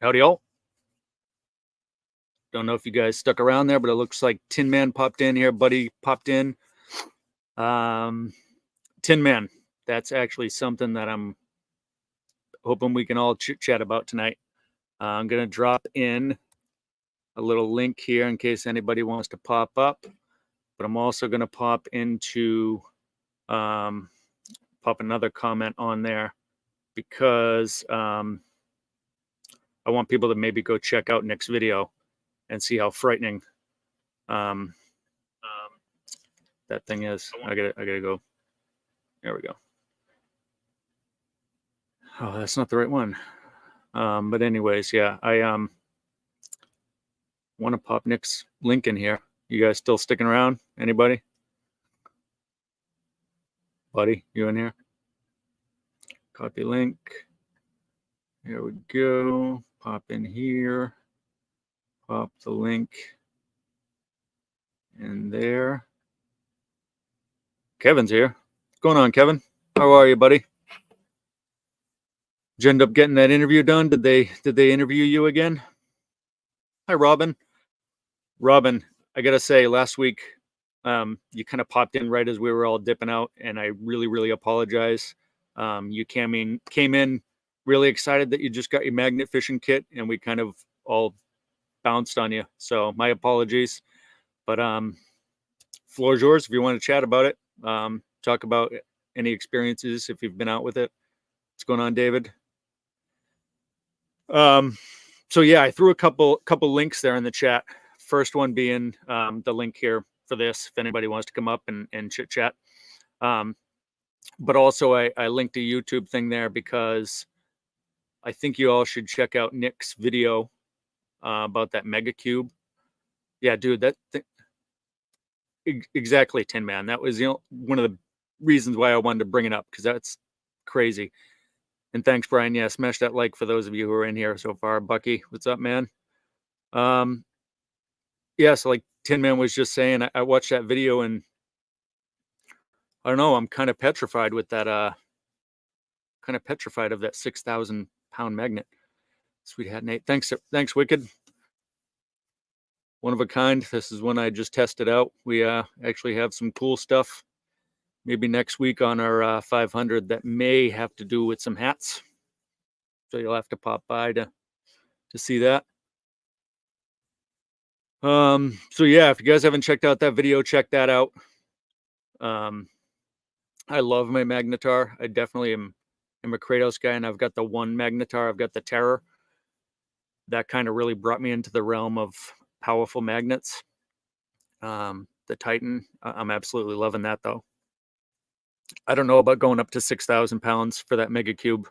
Howdy all. Don't know if you guys stuck around there, but it looks like Tin Man popped in here. Buddy popped in. Tin Man, that's actually something that I'm hoping we can all chit chat about tonight. I'm going to drop in a little link here in case anybody wants to pop up, but I'm also going to pop another comment on there because I want people to maybe go check out Nick's video and see how frightening that thing is. I gotta go. There we go. Oh, that's not the right one. But anyways, yeah, I want to pop Nick's link in here. You guys still sticking around? Anybody? Buddy, you in here? Copy link. Here we go. Pop in here. Pop the link in there. Kevin's here. What's going on, Kevin? How are you, buddy? Did you end up getting that interview done? Did they interview you again? Hi, Robin. Robin, I gotta say, last week you kind of popped in right as we were all dipping out, and I really, really apologize. You came in really excited that you just got your magnet fishing kit, and we kind of all bounced on you. So my apologies. But floor's yours if you want to chat about it. Talk about any experiences if you've been out with it. What's going on, David? So yeah, I threw a couple links there in the chat. First one being the link here for this, if anybody wants to come up and chit chat. But also I linked a YouTube thing there because I think you all should check out Nick's video about that mega cube. Yeah, dude, exactly, Tin Man. That was one of the reasons why I wanted to bring it up, because that's crazy. And thanks, Brian. Yeah, smash that like for those of you who are in here so far. Bucky, what's up, man? Yeah, so like Tin Man was just saying, I watched that video and I don't know, I'm kind of petrified with that, kind of petrified of that 6,000 pound magnet. Sweet hat, Nate. Thanks, Wicked. One of a kind. This is one I just tested out. We actually have some cool stuff maybe next week on our 500 that may have to do with some hats. So you'll have to pop by to see that. So yeah, if you guys haven't checked out that video, check that out. I love my Magnetar. I definitely am a Kratos guy, and I've got the one Magnetar. I've got the Terror. That kind of really brought me into the realm of powerful magnets. The Titan, I'm absolutely loving that though. I don't know about going up to 6,000 pounds for that mega cube,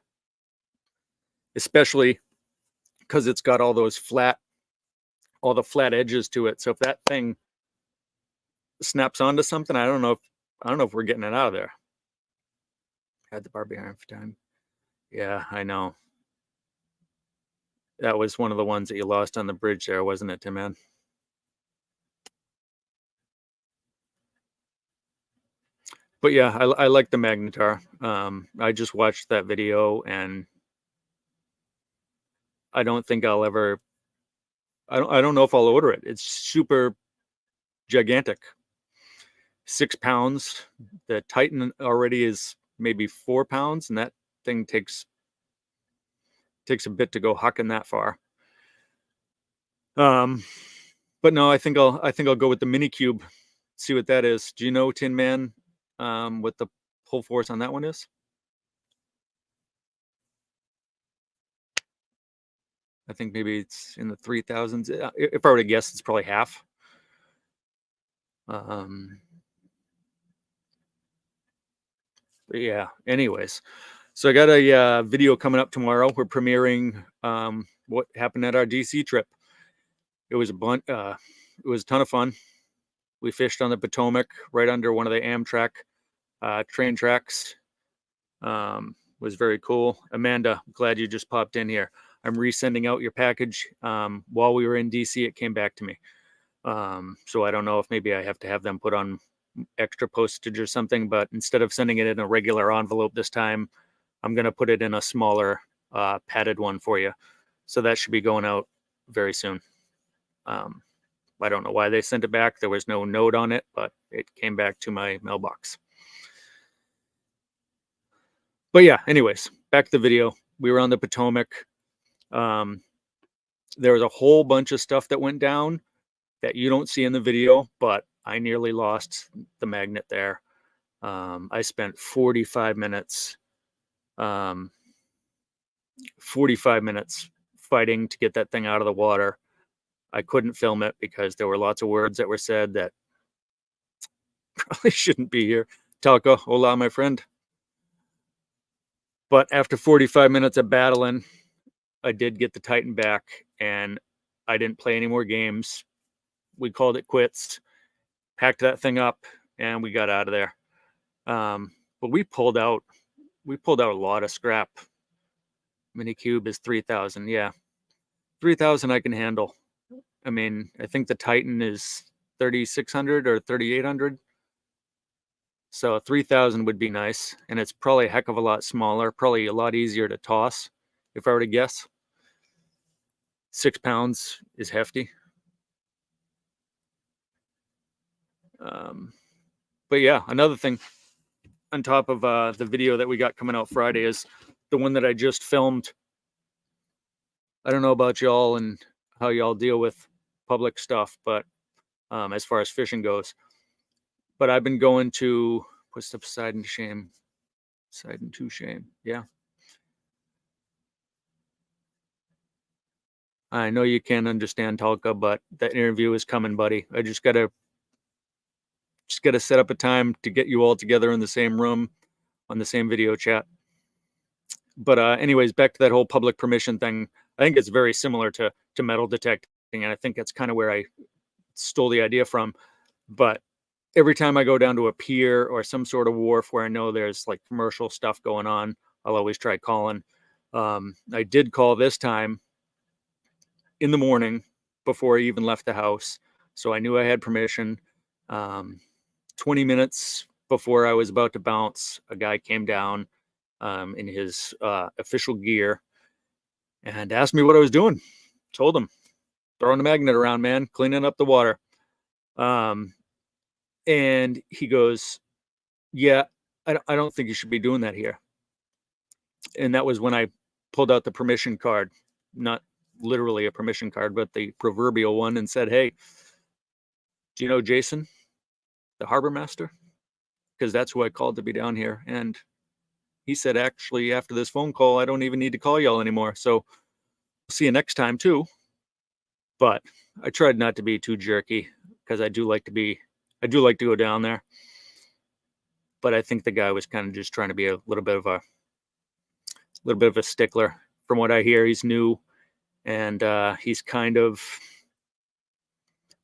especially because it's got all the flat edges to it. So if that thing snaps onto something, I don't know if we're getting it out of there. Had the bar behind for time. Yeah, I know. That was one of the ones that you lost on the bridge there, wasn't it, Tim Man? But yeah, I like the Magnetar. I just watched that video, and I don't think I'll ever. I don't know if I'll order it. It's super gigantic. 6 pounds. The Titan already is maybe 4 pounds, and that thing takes a bit to go hucking that far. But no, I think I'll go with the mini cube. See what that is. Do you know, Tin Man, what the pull force on that one is? I think maybe it's in the 3,000s. If I were to guess, it's probably half. But yeah, anyways. So I got a video coming up tomorrow. We're premiering what happened at our DC trip. It was it was a ton of fun. We fished on the Potomac right under one of the Amtrak train tracks. Was very cool. Amanda, glad you just popped in here. I'm resending out your package. While we were in DC, it came back to me. So I don't know if maybe I have to have them put on extra postage or something, but instead of sending it in a regular envelope this time, I'm going to put it in a smaller padded one for you. So that should be going out very soon. I don't know why they sent it back. There was no note on it, but it came back to my mailbox. But yeah, anyways, back to the video. We were on the Potomac. There was a whole bunch of stuff that went down that you don't see in the video, but I nearly lost the magnet there. I spent 45 minutes, 45 minutes fighting to get that thing out of the water. I couldn't film it because there were lots of words that were said that probably shouldn't be here. Talca, hola, my friend. But after 45 minutes of battling, I did get the Titan back, and I didn't play any more games. We called it quits, packed that thing up, and we got out of there. But we pulled out a lot of scrap. Mini cube is 3,000. Yeah, 3,000 I can handle. I mean, I think the Titan is 3,600 or 3,800. So 3,000 would be nice. And it's probably a heck of a lot smaller, probably a lot easier to toss, if I were to guess. 6 pounds is hefty. But yeah, another thing on top of the video that we got coming out Friday is the one that I just filmed. I don't know about y'all and how y'all deal with public stuff, but as far as fishing goes. But I've been going to put stuff aside and shame. Side and to shame. Yeah. I know you can't understand Talca, but that interview is coming, buddy. I just gotta set up a time to get you all together in the same room on the same video chat. But anyways, back to that whole public permission thing. I think it's very similar to metal detecting, and I think that's kind of where I stole the idea from. But every time I go down to a pier or some sort of wharf where I know there's like commercial stuff going on, I'll always try calling. I did call this time in the morning before I even left the house, so I knew I had permission. 20 minutes before I was about to bounce, a guy came down in his official gear and asked me what I was doing. Told him, throwing the magnet around, man, cleaning up the water. And he goes, yeah, I don't think you should be doing that here. And that was when I pulled out the permission card, not literally a permission card, but the proverbial one, and said, hey, do you know Jason, the harbor master? Because that's who I called to be down here. And he said, actually, after this phone call, I don't even need to call y'all anymore. So we'll see you next time too. But I tried not to be too jerky because I do like to go down there. But I think the guy was kind of just trying to be a little bit of a stickler. From what I hear, he's new, and he's kind of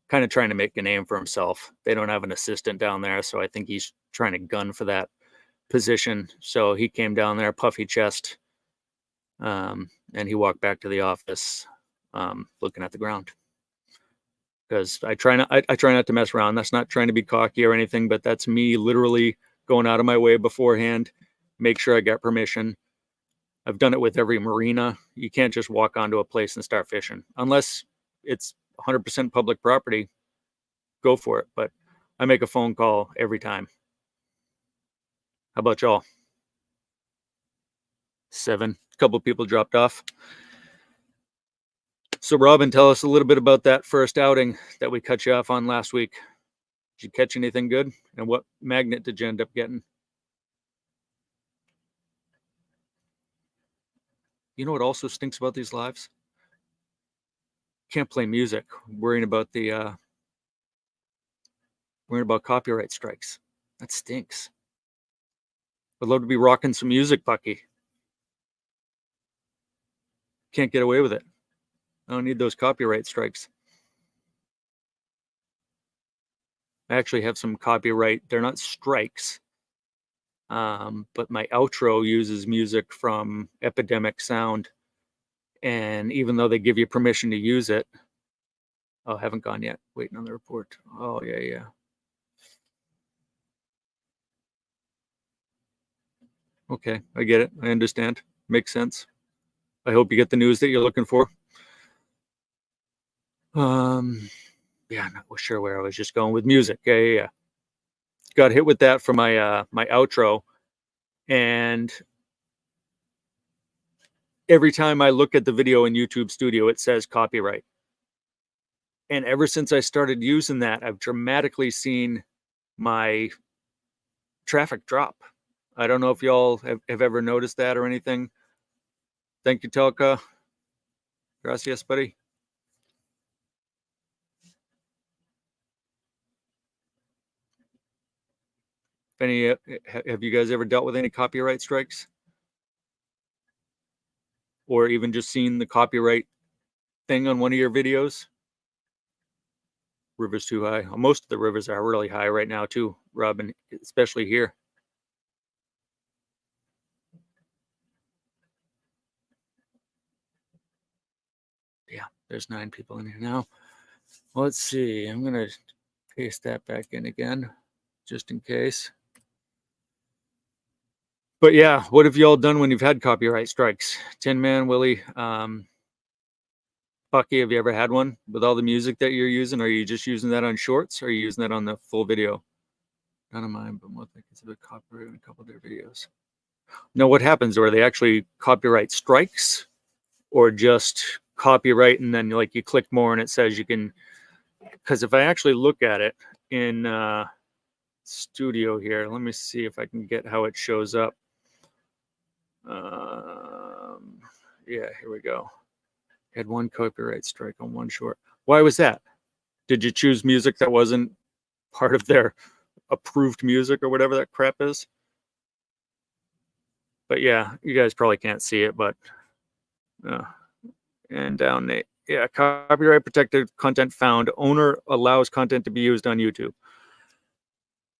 trying to make a name for himself. They don't have an assistant down there, so I think he's trying to gun for that position. So he came down there, puffy chest, and he walked back to the office, looking at the ground. Because I try not to mess around. That's not trying to be cocky or anything, but that's me literally going out of my way beforehand, make sure I got permission. I've done it with every marina. You can't just walk onto a place and start fishing unless it's 100% public property. Go for it. But I make a phone call every time. How about y'all? 7. A couple of people dropped off. So Robin, tell us a little bit about that first outing that we cut you off on last week. Did you catch anything good? And what magnet did you end up getting? You know what also stinks about these lives? Can't play music, worrying about copyright strikes. That stinks. I'd love to be rocking some music, Bucky. Can't get away with it. I don't need those copyright strikes. I actually have some copyright. They're not strikes. But my outro uses music from Epidemic Sound. And even though they give you permission to use it, oh, haven't gone yet. Waiting on the report. Oh, yeah. Okay, I get it. I understand. Makes sense. I hope you get the news that you're looking for. Yeah, I'm not sure where I was just going with music. Yeah. Got hit with that for my outro, and every time I look at the video in YouTube Studio, it says copyright. And ever since I started using that, I've dramatically seen my traffic drop. I don't know if y'all have ever noticed that or anything. Thank you, Telka. Gracias, buddy. Any, have you guys ever dealt with any copyright strikes? Or even just seen the copyright thing on one of your videos? River's too high. Most of the rivers are really high right now too, Robin, especially here. Yeah, there's 9 people in here now. Let's see. I'm going to paste that back in again, just in case. But yeah, what have y'all done when you've had copyright strikes? Tin Man, Willie, Bucky, have you ever had one with all the music that you're using? Are you just using that on shorts, or are you using that on the full video? None of mine, but more think it's a bit copyright in a couple of their videos. No, what happens? Are they actually copyright strikes, or just copyright and then like you click more and it says you can? Because if I actually look at it in Studio here, let me see if I can get how it shows up. Yeah, here we go. Had one copyright strike on one short. Why was that? Did you choose music that wasn't part of their approved music or whatever that crap is? But yeah, you guys probably can't see it, but and down there, yeah, copyright protected content found. Owner allows content to be used on YouTube.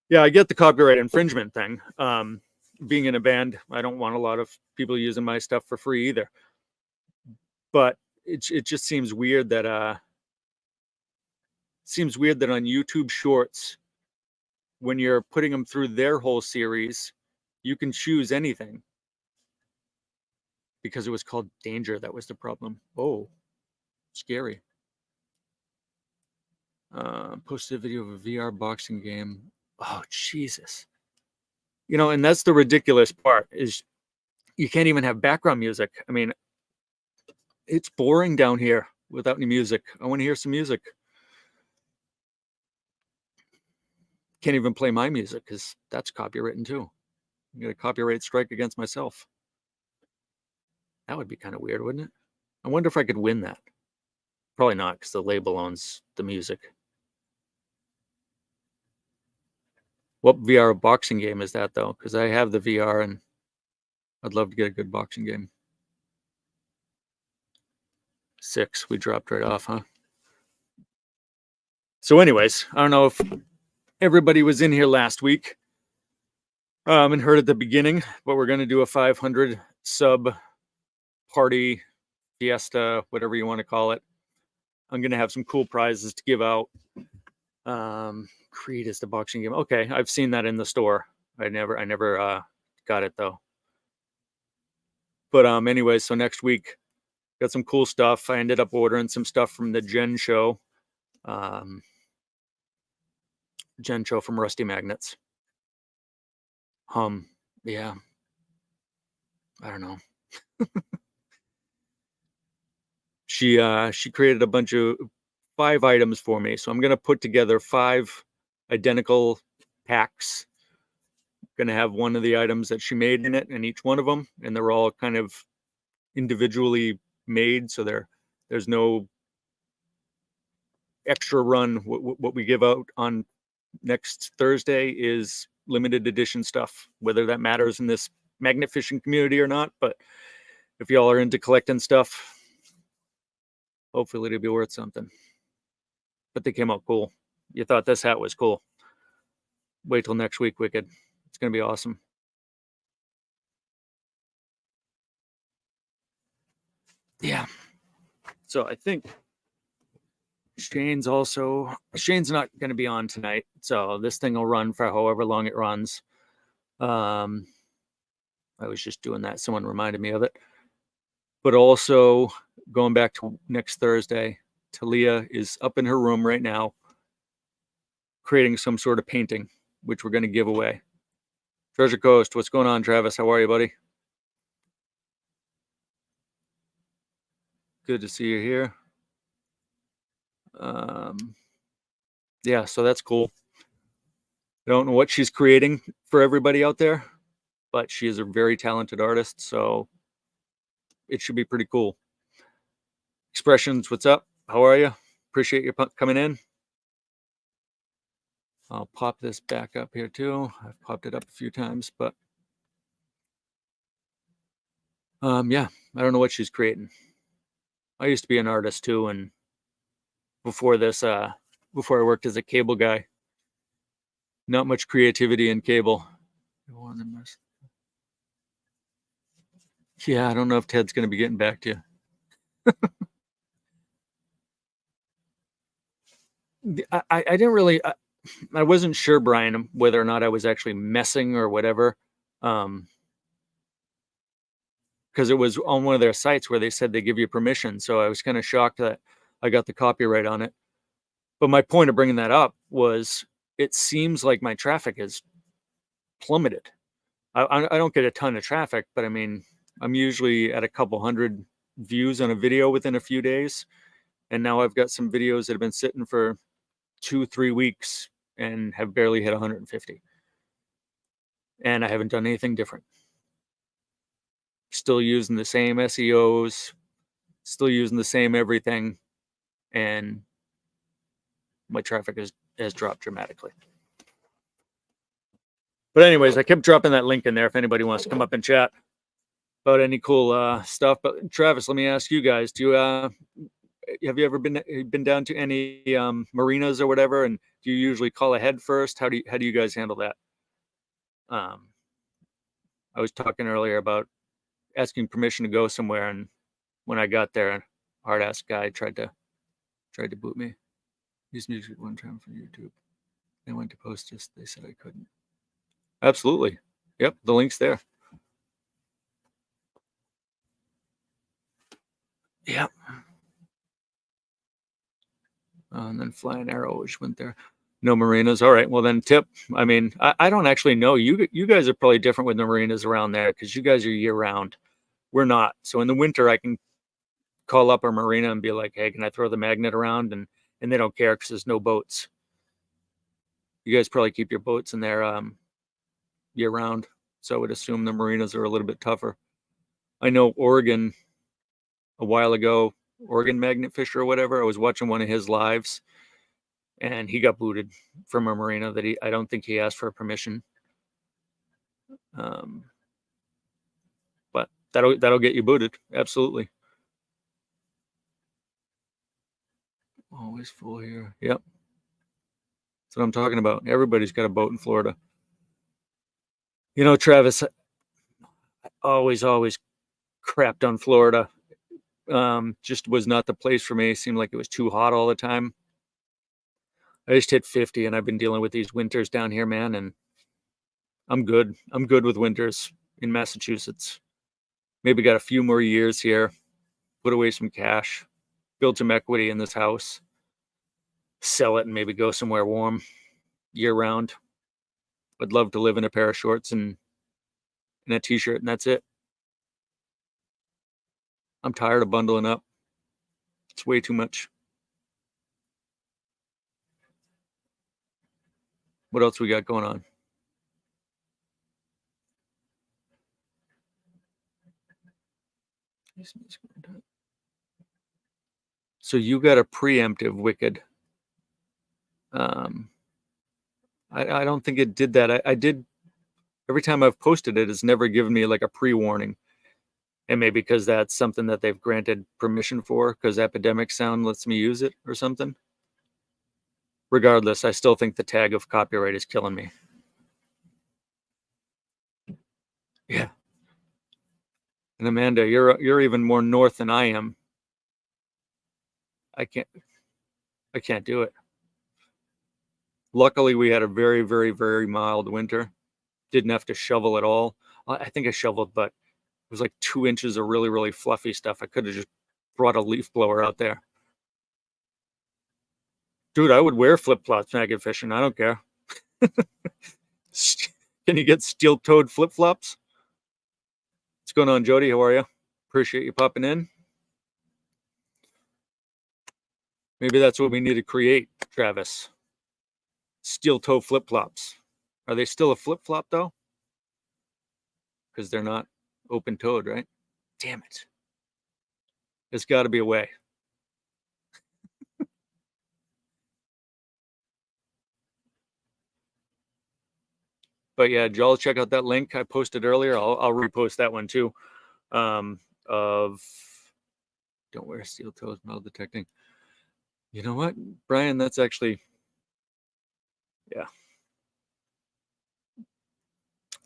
Yeah, I get the copyright infringement thing. Being in a band, I don't want a lot of people using my stuff for free either. But it just seems weird that on YouTube Shorts, when you're putting them through their whole series, you can choose anything. Because it was called Danger, that was the problem. Oh, scary. Posted a video of a VR boxing game. Oh, Jesus. You know, and that's the ridiculous part, is you can't even have background music. I mean, it's boring down here without any music. I want to hear some music. Can't even play my music because that's copywritten too. I get a copyright strike against myself. That would be kind of weird, wouldn't it? I wonder if I could win that. Probably not, because the label owns the music. What VR boxing game is that, though? Because I have the VR and I'd love to get a good boxing game. 6, we dropped right off, huh? So anyways, I don't know if everybody was in here last week and heard at the beginning, but we're going to do a 500 sub party, fiesta, whatever you want to call it. I'm going to have some cool prizes to give out. Creed is the boxing game. Okay, I've seen that in the store. I never got it though. But anyway, so next week got some cool stuff. I ended up ordering some stuff from the Gen Show. Gen Show from Rusty Magnets. Yeah. I don't know. She created a bunch of 5 items for me. So I'm gonna put together 5 identical packs. Gonna have one of the items that she made in it in each one of them, and they're all kind of individually made, so there's no extra run. What we give out on next Thursday is limited edition stuff, whether that matters in this magnet fishing community or not. But if y'all are into collecting stuff, hopefully it'll be worth something. But they came out cool. You thought this hat was cool. Wait till next week, Wicked. It's gonna be awesome. Yeah. So I think Shane's not going to be on tonight, so this thing will run for however long it runs. I was just doing that. Someone reminded me of it. But also going back to next Thursday, Talia is up in her room right now creating some sort of painting, which we're going to give away. Treasure Coast, what's going on, Travis? How are you, buddy? Good to see you here. Yeah, so that's cool. I don't know what she's creating for everybody out there, but she is a very talented artist, so it should be pretty cool. Expressions, what's up? How are you? Appreciate you coming in. I'll pop this back up here too. I've popped it up a few times, but yeah, I don't know what she's creating. I used to be an artist too, and before this, before I worked as a cable guy, not much creativity in cable. Yeah, I don't know if Ted's going to be getting back to you. I didn't really, I wasn't sure, Brian, whether or not I was actually messing or whatever. Because it was on one of their sites where they said they give you permission. So I was kind of shocked that I got the copyright on it. But my point of bringing that up was it seems like my traffic has plummeted. I don't get a ton of traffic, but I mean, I'm usually at a couple hundred views on a video within a few days. And now I've got some videos that have been sitting for 2-3 weeks and have barely hit 150. And I haven't done anything different. Still using the same SEOs, still using the same everything. And my traffic has dropped dramatically. But anyways, I kept dropping that link in there if anybody wants to come up and chat about any cool stuff. But Travis, let me ask you guys: do you have you ever been down to any marinas or whatever? And do you usually call ahead first? How do you guys handle that? I was talking earlier about asking permission to go somewhere, and when I got there, a hard ass guy tried to boot me. Used music one time for YouTube. I went to post this. They said I couldn't. Absolutely. Yep, the link's there. Yep. And then Flying Arrow, which went there. No marinas. All right. Well, then tip. I mean, I don't actually know. You guys are probably different with the marinas around there because you guys are year round. We're not. So in the winter, I can call up our marina and be like, hey, can I throw the magnet around? And they don't care because there's no boats. You guys probably keep your boats in there year round. So I would assume the marinas are a little bit tougher. I know Oregon a while ago, Oregon Magnet Fisher or whatever. I was watching one of his lives and he got booted from a marina that I don't think he asked for permission. But that'll get you booted. Absolutely. Always full here. Yep. That's what I'm talking about. Everybody's got a boat in Florida. You know, Travis, I always crapped on Florida. Just was not the place for me. It seemed like it was too hot all the time. I just hit 50 and I've been dealing with these winters down here, man. And I'm good. I'm good with winters in Massachusetts. Maybe got a few more years here, put away some cash, build some equity in this house, sell it and maybe go somewhere warm year round. I'd love to live in a pair of shorts and a t-shirt and that's it. I'm tired of bundling up. It's way too much. What else we got going on? So you got a preemptive wicked. I don't think it did that. I did. Every time I've posted it, it's never given me like a pre-warning. And maybe because that's something that they've granted permission for, because Epidemic Sound lets me use it or something. Regardless, I still think the tag of copyright is killing me. Yeah. And Amanda, you're even more north than I am. I can't do it. Luckily, we had a very, very, very mild winter. Didn't have to shovel at all. I think I shoveled, but it was like 2 inches of really, really fluffy stuff. I could have just brought a leaf blower out there. Dude, I would wear flip-flops maggot fishing. I don't care. Can you get steel-toed flip-flops? What's going on, Jody? How are you? Appreciate you popping in. Maybe that's what we need to create, Travis. Steel-toe flip-flops. Are they still a flip-flop, though? Because they're not open-toed, right? Damn it. There's got to be a way. But yeah, y'all check out that link I posted earlier. I'll repost that one too. Of don't wear steel toes, metal detecting. You know what, Brian? That's actually, yeah.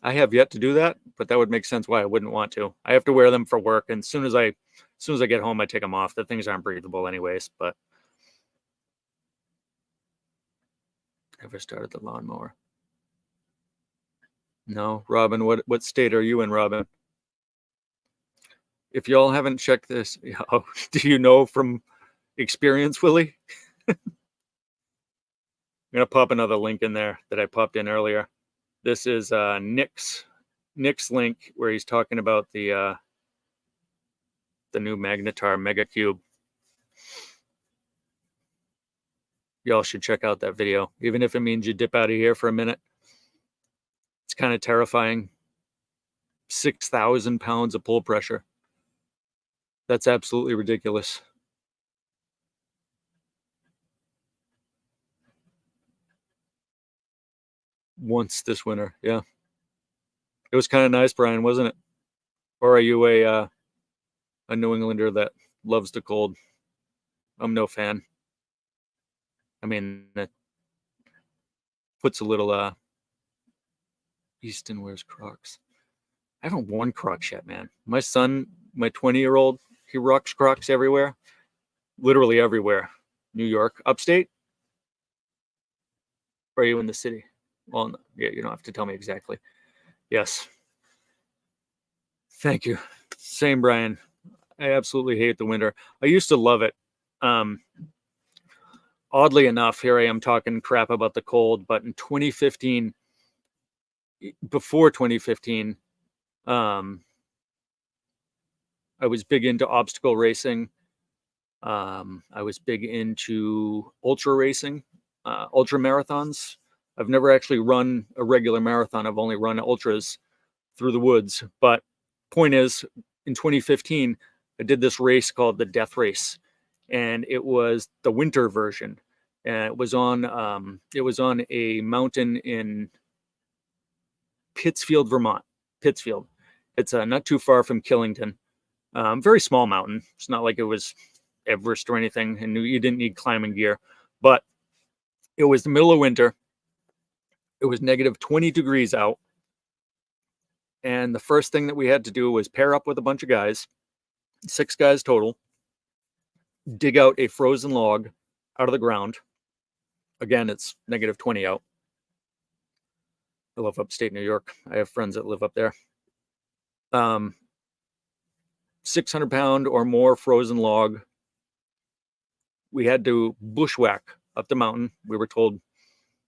I have yet to do that, but that would make sense why I wouldn't want to. I have to wear them for work, and as soon as I get home, I take them off. The things aren't breathable anyways. But never started the lawnmower. No, Robin. What state are you in, Robin? If y'all haven't checked this, do you know from experience, Willie? I'm gonna pop another link in there that I popped in earlier. This is Nick's link where he's talking about the new Magnetar Mega Cube. Y'all should check out that video, even if it means you dip out of here for a minute. It's kind of terrifying. 6,000 pounds of pull pressure. That's absolutely ridiculous. Once this winter, yeah. It was kind of nice, Brian, wasn't it? Or are you a New Englander that loves the cold? I'm no fan. I mean, that puts a little Easton wears Crocs. I haven't worn Crocs yet, man. My son, my 20-year-old, he rocks Crocs everywhere. Literally everywhere. New York, upstate? Or are you in the city? Well, yeah, you don't have to tell me exactly. Yes. Thank you. Same, Brian. I absolutely hate the winter. I used to love it. Oddly enough, here I am talking crap about the cold, but in 2015, before 2015, I was big into obstacle racing. I was big into ultra racing, ultra marathons. I've never actually run a regular marathon. I've only run ultras through the woods. But point is, in 2015, I did this race called the Death Race, and it was the winter version. And it was on a mountain in Pittsfield, Vermont. Pittsfield. It's not too far from Killington. Very small mountain. It's not like it was Everest or anything, and you didn't need climbing gear. But it was the middle of winter. It was negative 20 degrees out. And the first thing that we had to do was pair up with a bunch of guys, 6 guys total, dig out a frozen log out of the ground. Again, it's negative 20 out. I love upstate New York. I have friends that live up there. 600-pound or more frozen log. We had to bushwhack up the mountain. We were told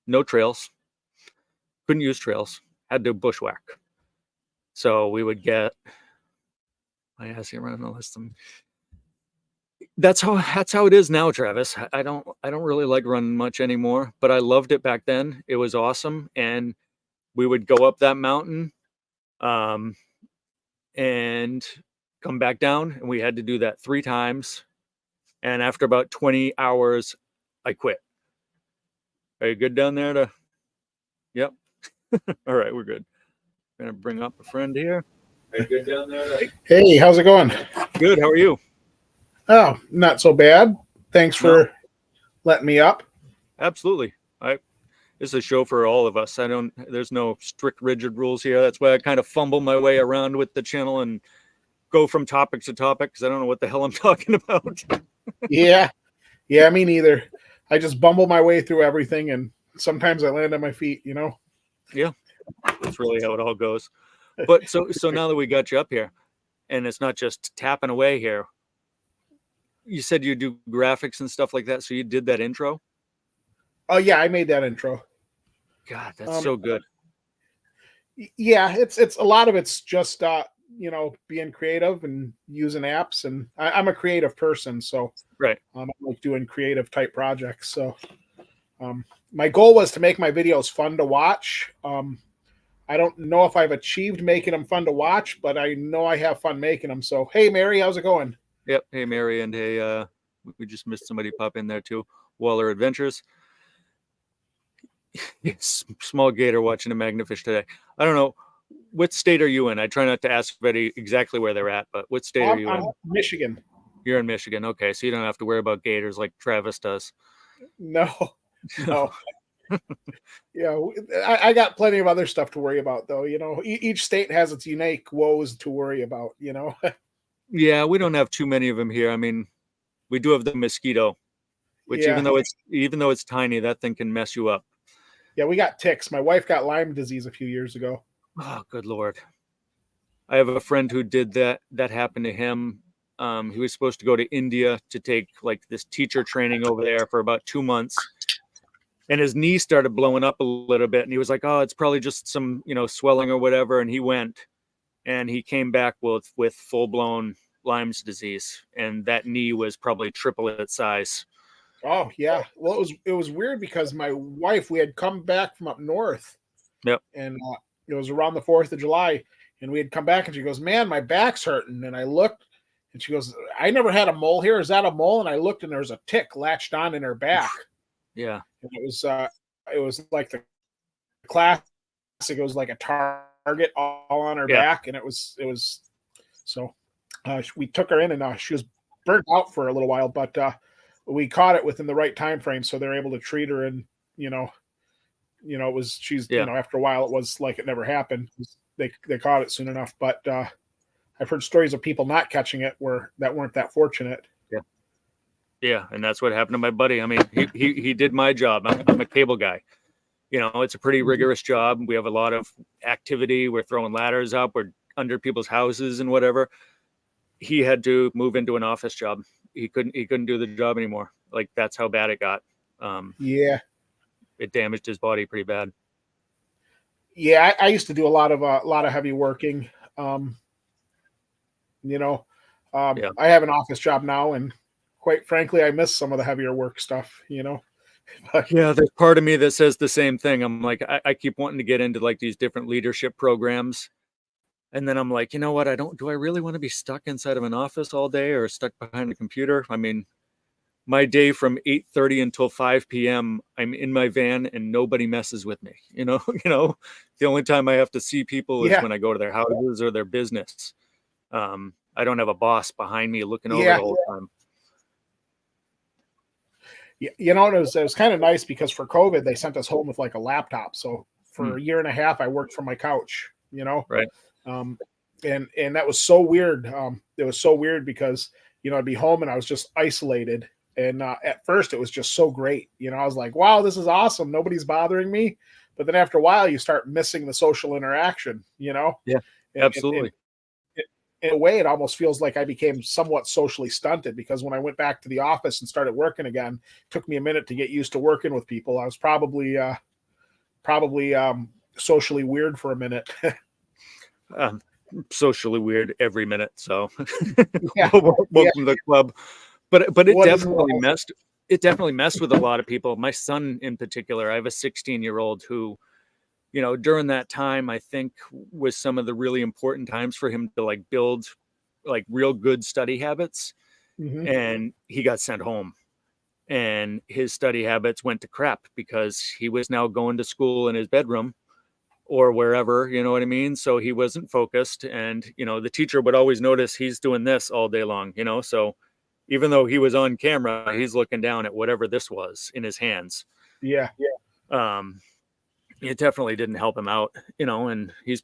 no trails. Couldn't use trails. Had to bushwhack. So we would get my ass around all this. That's how it is now, Travis. I don't really like running much anymore, but I loved it back then. It was awesome, and we would go up that mountain, and come back down, and we had to do that 3 times. And after about 20 hours, I quit. Are you good down there? Yep. All right, we're good. I'm gonna bring up a friend here. Are you good down there? Hey, how's it going? Good. How are you? Oh, not so bad. Thanks for letting me up. Absolutely. This is a show for all of us. There's no strict, rigid rules here. That's why I kind of fumble my way around with the channel and go from topic to topic because I don't know what the hell I'm talking about. Yeah, me neither. I just bumble my way through everything, and sometimes I land on my feet, Yeah, that's really how it all goes. But so now that we got you up here, and it's not just tapping away here, you said you do graphics and stuff like that, so you did that intro? Oh yeah, I made that intro. God, that's so good. Yeah, it's a lot of it's just being creative and using apps, and I'm a creative person, so Right. I like doing creative type projects. So um, my goal was to make my videos fun to watch. I don't know if I've achieved making them fun to watch, but I know I have fun making them. So hey, Mary, how's it going? Yep. Hey, Mary, and hey, we just missed somebody pop in there too. Waller Adventures. Yes, small gator watching a magnifish today. I don't know. What state are you in? I try not to ask everybody exactly where they're at, but what state are you I'm in? Michigan. You're in Michigan. Okay, so you don't have to worry about gators like Travis does. No, no. Yeah, I got plenty of other stuff to worry about, though. Each state has its unique woes to worry about. Yeah, we don't have too many of them here. I mean, we do have the mosquito, which Yeah, even though it's tiny, that thing can mess you up. yeah. We got ticks. My wife got Lyme disease a few years ago. Oh, good Lord. I have a friend who did that. That happened to him. He was supposed to go to India to take like this teacher training over there for about 2 months. And his knee started blowing up a little bit. And he was like, oh, it's probably just some, swelling or whatever. And he went and he came back with full blown Lyme's disease. And that knee was probably triple its size. Oh yeah. Well, it was weird because my wife, we had come back from up north, Yep. and it was around the 4th of July, and we had come back, and she goes, "Man, my back's hurting." And I looked, and she goes, "I never had a mole here. Is that a mole?" And I looked, and there was a tick latched on in her back. Yeah. And it was like the classic. It was like a target all on her back, and it was so. We took her in, and she was burnt out for a little while, but we caught it within the right time frame, so they're able to treat her. And it was after a while, it was like it never happened. They caught it soon enough, but I've heard stories of people not catching it that weren't that fortunate. Yeah, and that's what happened to my buddy. I mean, he did my job. I'm a cable guy. It's a pretty rigorous job. We have a lot of activity. We're throwing ladders up. We're under people's houses and whatever. He had to move into an office job. He couldn't do the job anymore. Like that's how bad it got. Yeah, it damaged his body pretty bad. Yeah, I used to do a lot of heavy working. Yeah. I have an office job now, and quite frankly, I miss some of the heavier work stuff. Yeah, there's part of me that says the same thing. I'm like, I keep wanting to get into like these different leadership programs. And then I'm like, you know what? Do I really want to be stuck inside of an office all day or stuck behind a computer? I mean, my day from 8:30 until 5 p.m., I'm in my van and nobody messes with me. The only time I have to see people is when I go to their houses or their business. I don't have a boss behind me looking over the whole time. It was kind of nice because for COVID, they sent us home with like a laptop. So for a year and a half, I worked from my couch, Right. And that was so weird. It was so weird because, I'd be home and I was just isolated. And at first it was just so great. I was like, wow, this is awesome. Nobody's bothering me. But then after a while, you start missing the social interaction, Yeah, absolutely. In a way, it almost feels like I became somewhat socially stunted because when I went back to the office and started working again, it took me a minute to get used to working with people. I was probably socially weird for a minute. Socially weird every minute. So Yeah. welcome to the club. But it definitely messed with a lot of people. My son in particular, I have a 16-year-old who, during that time, I think was some of the really important times for him to like build like real good study habits. Mm-hmm. And he got sent home and his study habits went to crap because he was now going to school in his bedroom or wherever, you know what I mean? So he wasn't focused. And, the teacher would always notice he's doing this all day long, so even though he was on camera, he's looking down at whatever this was in his hands. Yeah. It definitely didn't help him out, and he's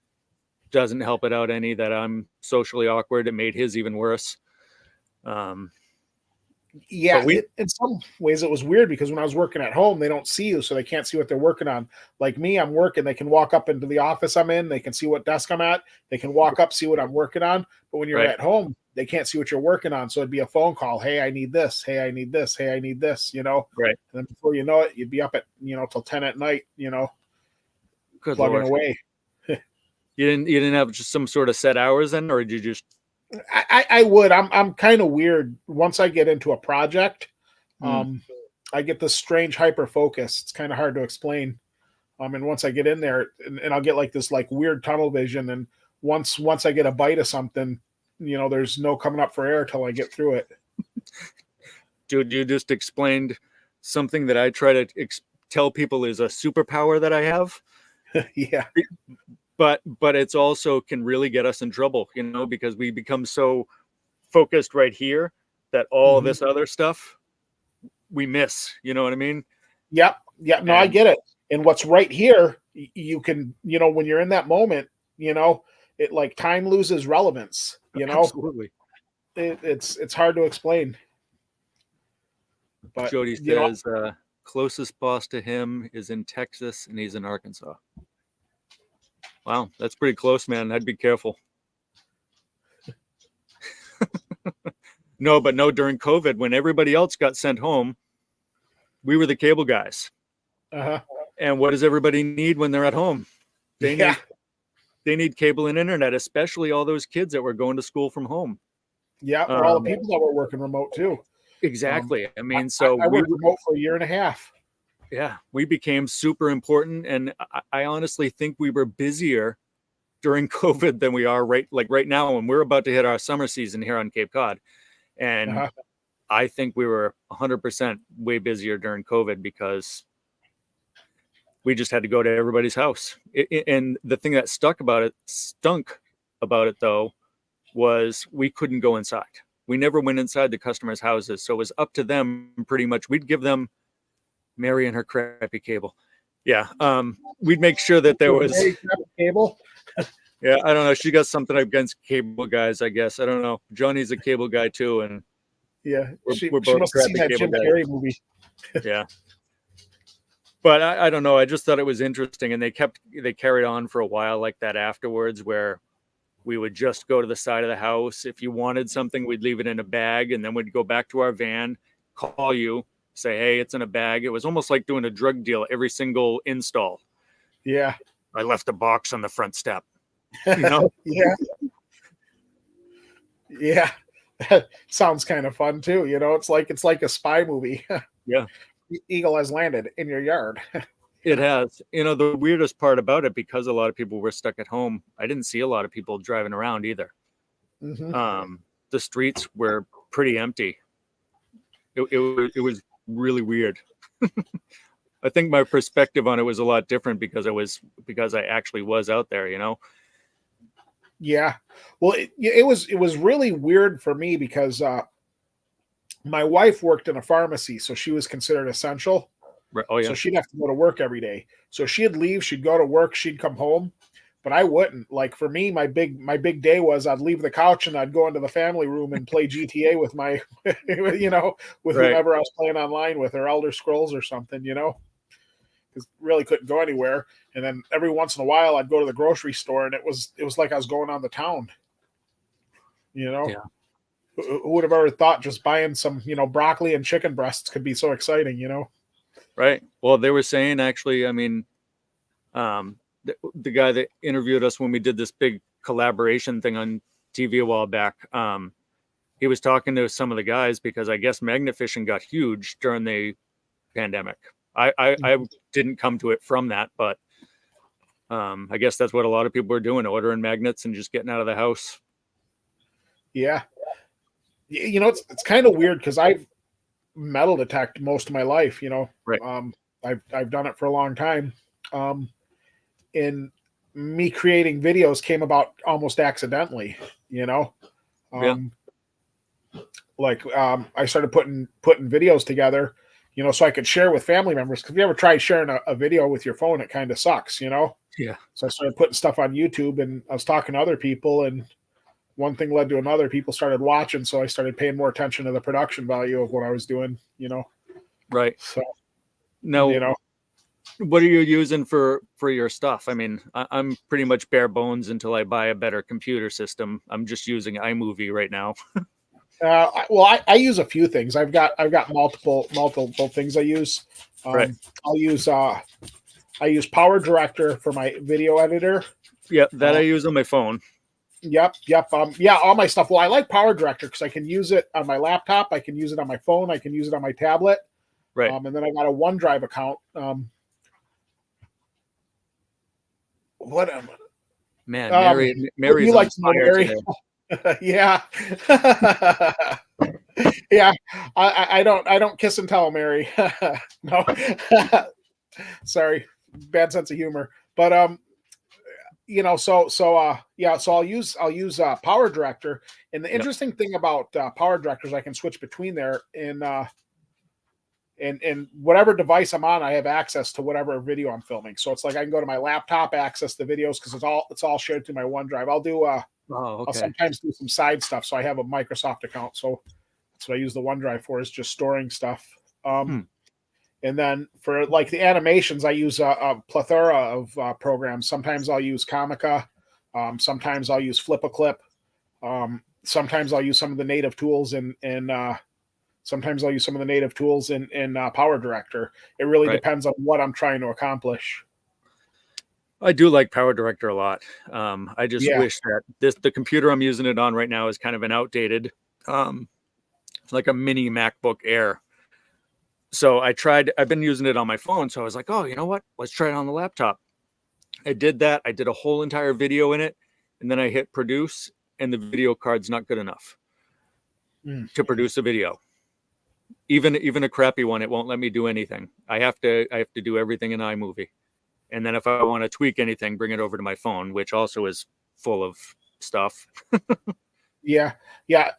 doesn't help it out any that I'm socially awkward. It made his even worse. Yeah, we, in some ways it was weird because when I was working at home, they don't see you, so they can't see what they're working on. Like me, I'm working, they can walk up into the office I'm in, they can see what desk I'm at, they can walk up, see what I'm working on. But when you're right, at home, they can't see what you're working on. So it'd be a phone call. Hey, I need this. Hey, I need this. Hey, I need this, right. And then before you know it, you'd be up at, till 10 at night, Good plugging Lord. away. You didn't have just some sort of set hours then, or did you just? I would. I'm kind of weird. Once I get into a project, Mm. I get this strange hyper focus. It's kind of hard to explain. And once I get in there, and I'll get like this like weird tunnel vision. And once I get a bite of something, there's no coming up for air till I get through it. Dude, you just explained something that I try to tell people is a superpower that I have. Yeah. But it's also can really get us in trouble, because we become so focused right here that all this other stuff we miss. You know what I mean? Yep. Yeah. No, I get it. And what's right here, you can, when you're in that moment, it like time loses relevance. Absolutely. It's hard to explain. But Jody says closest boss to him is in Texas and he's in Arkansas. Wow, that's pretty close, man. I'd be careful. No, during COVID, when everybody else got sent home, we were the cable guys. Uh-huh. And what does everybody need when they're at home? They need cable and internet, especially all those kids that were going to school from home. Yeah, or all the people that were working remote too. Exactly. I mean, I worked remote for a year and a half. Yeah, we became super important, and I honestly think we were busier during COVID than we are right now when we're about to hit our summer season here on Cape Cod. And I think we were 100% way busier during COVID because we just had to go to everybody's house. And the thing that stunk about it though, was we couldn't go inside. We never went inside the customers' houses. So it was up to them pretty much. We'd give them Mary and her crappy cable. Yeah. We'd make sure that there was cable. Yeah, I don't know. She got something against cable guys, I guess. I don't know. Johnny's a cable guy too, and yeah, we're both must have seen that crappy Jim cable Carrey guys. movie. Yeah, but I don't know. I just thought it was interesting, and they carried on for a while like that afterwards, where we would just go to the side of the house. If you wanted something, we'd leave it in a bag, and then we'd go back to our van, call you, say, "Hey, it's in a bag." It was almost like doing a drug deal every single install. Yeah, I left a box on the front step. Yeah. Yeah. Sounds kind of fun too. It's like a spy movie. Yeah. Eagle has landed in your yard. It has. The weirdest part about it, because a lot of people were stuck at home, I didn't see a lot of people driving around either. Mm-hmm. The streets were pretty empty. It was really weird. I think my perspective on it was a lot different because I actually was out there, Yeah. Well, it was really weird for me because my wife worked in a pharmacy, so she was considered essential. Right. Oh yeah. So she'd have to go to work every day. So she'd leave, she'd go to work, she'd come home, but I wouldn't. Like for me, my big day was I'd leave the couch and I'd go into the family room and play GTA with my, with whomever I was playing online with, or Elder Scrolls or something, because really couldn't go anywhere. And then every once in a while I'd go to the grocery store, and it was like I was going on the town. Yeah. Who would have ever thought just buying some, broccoli and chicken breasts could be so exciting, Right. Well, they were saying actually, I mean, the guy that interviewed us when we did this big collaboration thing on TV a while back, he was talking to some of the guys because I guess magnet fishing got huge during the pandemic. I didn't come to it from that, but I guess that's what a lot of people were doing, ordering magnets and just getting out of the house. Yeah. It's kind of weird because I've metal detect most of my life, Right. I've done it for a long time. And me creating videos came about almost accidentally, I started putting videos together, so I could share with family members. Because if you ever try sharing a video with your phone, it kind of sucks, Yeah. So I started putting stuff on YouTube, and I was talking to other people, and one thing led to another. People started watching, so I started paying more attention to the production value of what I was doing, Right. So, Now, what are you using for your stuff? I mean, I'm pretty much bare bones until I buy a better computer system. I'm just using iMovie right now. Well, I use a few things. I've got multiple things I use. Right. I use Power Director for my video editor. Yeah, that I use on my phone. Yep. All my stuff. Well, I like Power Director because I can use it on my laptop. I can use it on my phone. I can use it on my tablet. Right. And then I got a OneDrive account. What am I? Man, Mary's you on like to know fire Mary? today. Yeah. Yeah. I don't kiss and tell, Mary. No. Sorry. Bad sense of humor. But so I'll use Power Director. And the interesting thing about Power Director is I can switch between there and whatever device I'm on, I have access to whatever video I'm filming. So it's like I can go to my laptop, access the videos because it's all shared through my OneDrive. I'll sometimes do some side stuff. So I have a Microsoft account. So that's what I use the OneDrive for, is just storing stuff. And then for like the animations, I use a plethora of programs. Sometimes I'll use Comica. Sometimes I'll use Flip-a-Clip. Sometimes I'll use some of the native tools in Power Director. It really depends on what I'm trying to accomplish. I do like Power Director a lot. I just wish that the computer I'm using it on right now is kind of an outdated, like a mini MacBook Air. So I've been using it on my phone. So I was like, oh, you know what? Let's try it on the laptop. I did that. I did a whole entire video in it. And then I hit produce, and the video card's not good enough to produce a video. Even a crappy one, it won't let me do anything. I have to do everything in iMovie. And then if I want to tweak anything, bring it over to my phone, which also is full of stuff. Yeah.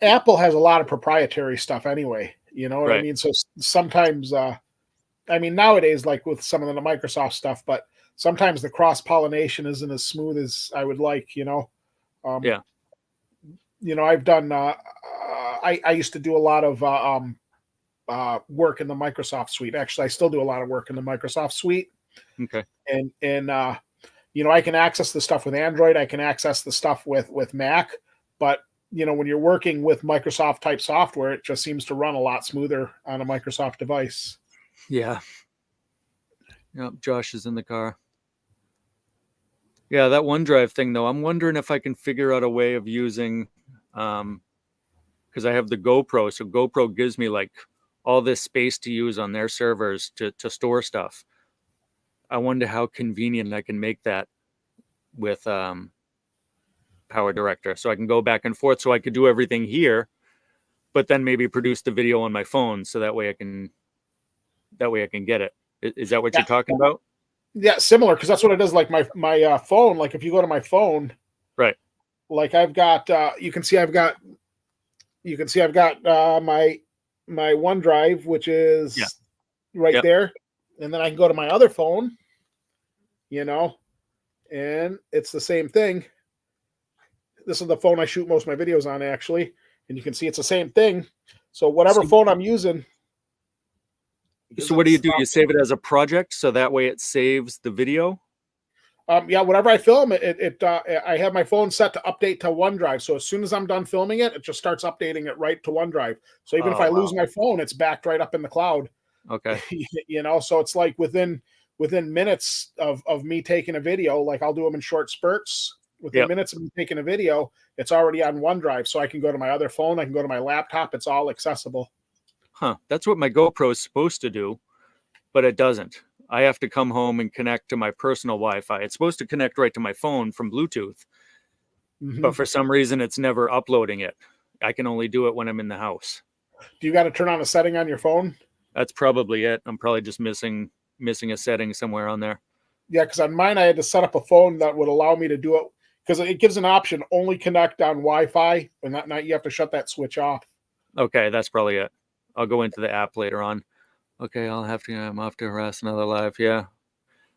Apple has a lot of proprietary stuff anyway. You know what I mean? So sometimes, nowadays, like with some of the Microsoft stuff, but sometimes the cross-pollination isn't as smooth as I would like, I've done, I used to do a lot of work in the Microsoft suite. Actually, I still do a lot of work in the Microsoft suite. Okay. And I can access the stuff with Android. I can access the stuff with Mac, but when you're working with Microsoft type software, it just seems to run a lot smoother on a Microsoft device. Yeah. Yep. Josh is in the car. Yeah. That OneDrive thing though, I'm wondering if I can figure out a way of using, because I have the GoPro. So GoPro gives me like all this space to use on their servers to store stuff. I wonder how convenient I can make that with Power Director, so I can go back and forth, so I could do everything here, but then maybe produce the video on my phone, so that way I can get it. Is that what you're talking about? Yeah, similar, because that's what it is. Like my phone. Like if you go to my phone, right? Like I've got, you can see I've got my OneDrive, which is right there, and then I can go to my other phone, and it's the same thing. This is the phone I shoot most of my videos on, actually, and you can see it's the same thing. So whatever phone I'm using. So what do? You save it as a project, so that way it saves the video? Whenever I film it, I have my phone set to update to OneDrive. So as soon as I'm done filming it, it just starts updating it right to OneDrive. So even if I lose my phone, it's backed right up in the cloud. Okay. So it's like within minutes of me taking a video, like I'll do them in short spurts. Within minutes of me taking a video, it's already on OneDrive. So I can go to my other phone. I can go to my laptop. It's all accessible. Huh. That's what my GoPro is supposed to do, but it doesn't. I have to come home and connect to my personal Wi-Fi. It's supposed to connect right to my phone from Bluetooth, but for some reason it's never uploading it. I can only do it when I'm in the house. Do you got to turn on a setting on your phone? That's probably it. I'm probably just missing a setting somewhere on there. Yeah, because on mine I had to set up a phone that would allow me to do it, because it gives an option only connect on Wi-Fi, and that you have to shut that switch off. Okay, that's probably it. I'll go into the app later on. Okay, I'm off to harass another live. Yeah.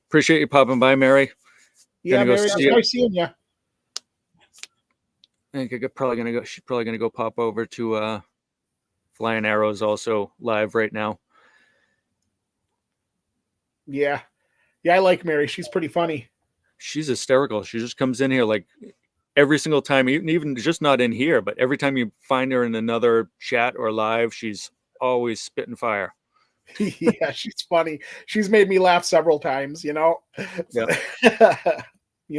Appreciate you popping by, Mary. Yeah, Mary, it's nice seeing you. I think I'm probably gonna go. She's probably gonna go pop over to Flying Arrows, also live right now. Yeah. Yeah, I like Mary. She's pretty funny. She's hysterical. She just comes in here like every single time, even just not in here, but every time you find her in another chat or live, she's always spitting fire. Yeah, she's funny. She's made me laugh several times, you know. Yeah.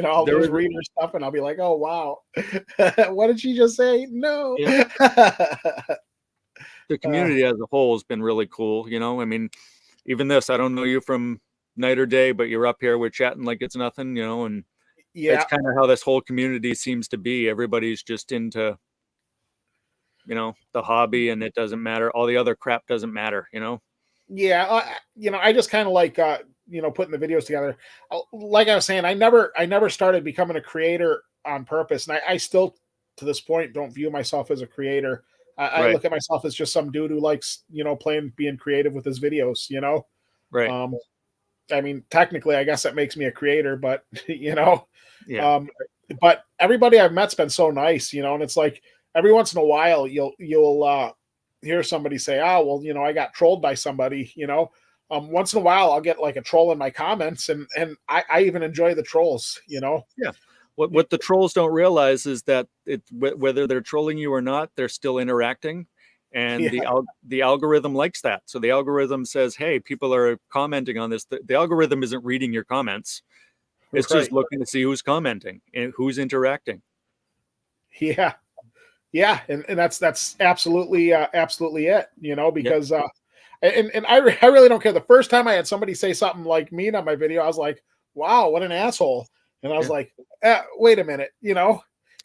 I'll There just is, read her stuff and I'll be like, oh wow. What did she just say? No. yeah, the community as a whole has been really cool. I mean, even this, I don't know you from night or day, but you're up here, we're chatting like it's nothing, and Yeah. that's kind of how this whole community seems to be. Everybody's just into, the hobby, and it doesn't matter. All the other crap doesn't matter. Yeah, I just kind of like putting the videos together. Like I was saying, I never started becoming a creator on purpose, and I still to this point don't view myself as a creator. I Right. look at myself as just some dude who likes being creative with his videos. Right. I mean, technically, I guess that makes me a creator, but Yeah. but everybody I've met's been so nice, and it's like every once in a while you'll hear somebody say, "Oh, well, I got trolled by somebody," once in a while I'll get like a troll in my comments, and I even enjoy the trolls. Yeah. What the trolls don't realize is that whether they're trolling you or not, they're still interacting, and Yeah, the algorithm likes that. So the algorithm says, "Hey, people are commenting on this." The algorithm isn't reading your comments; it's right. just looking to see who's commenting and who's interacting. Yeah, yeah, and that's absolutely absolutely it. Yep. Because and I really don't care. The first time I had somebody say something like mean on my video, I was like, "Wow, what an asshole!" And I was Yeah. like, "Wait a minute,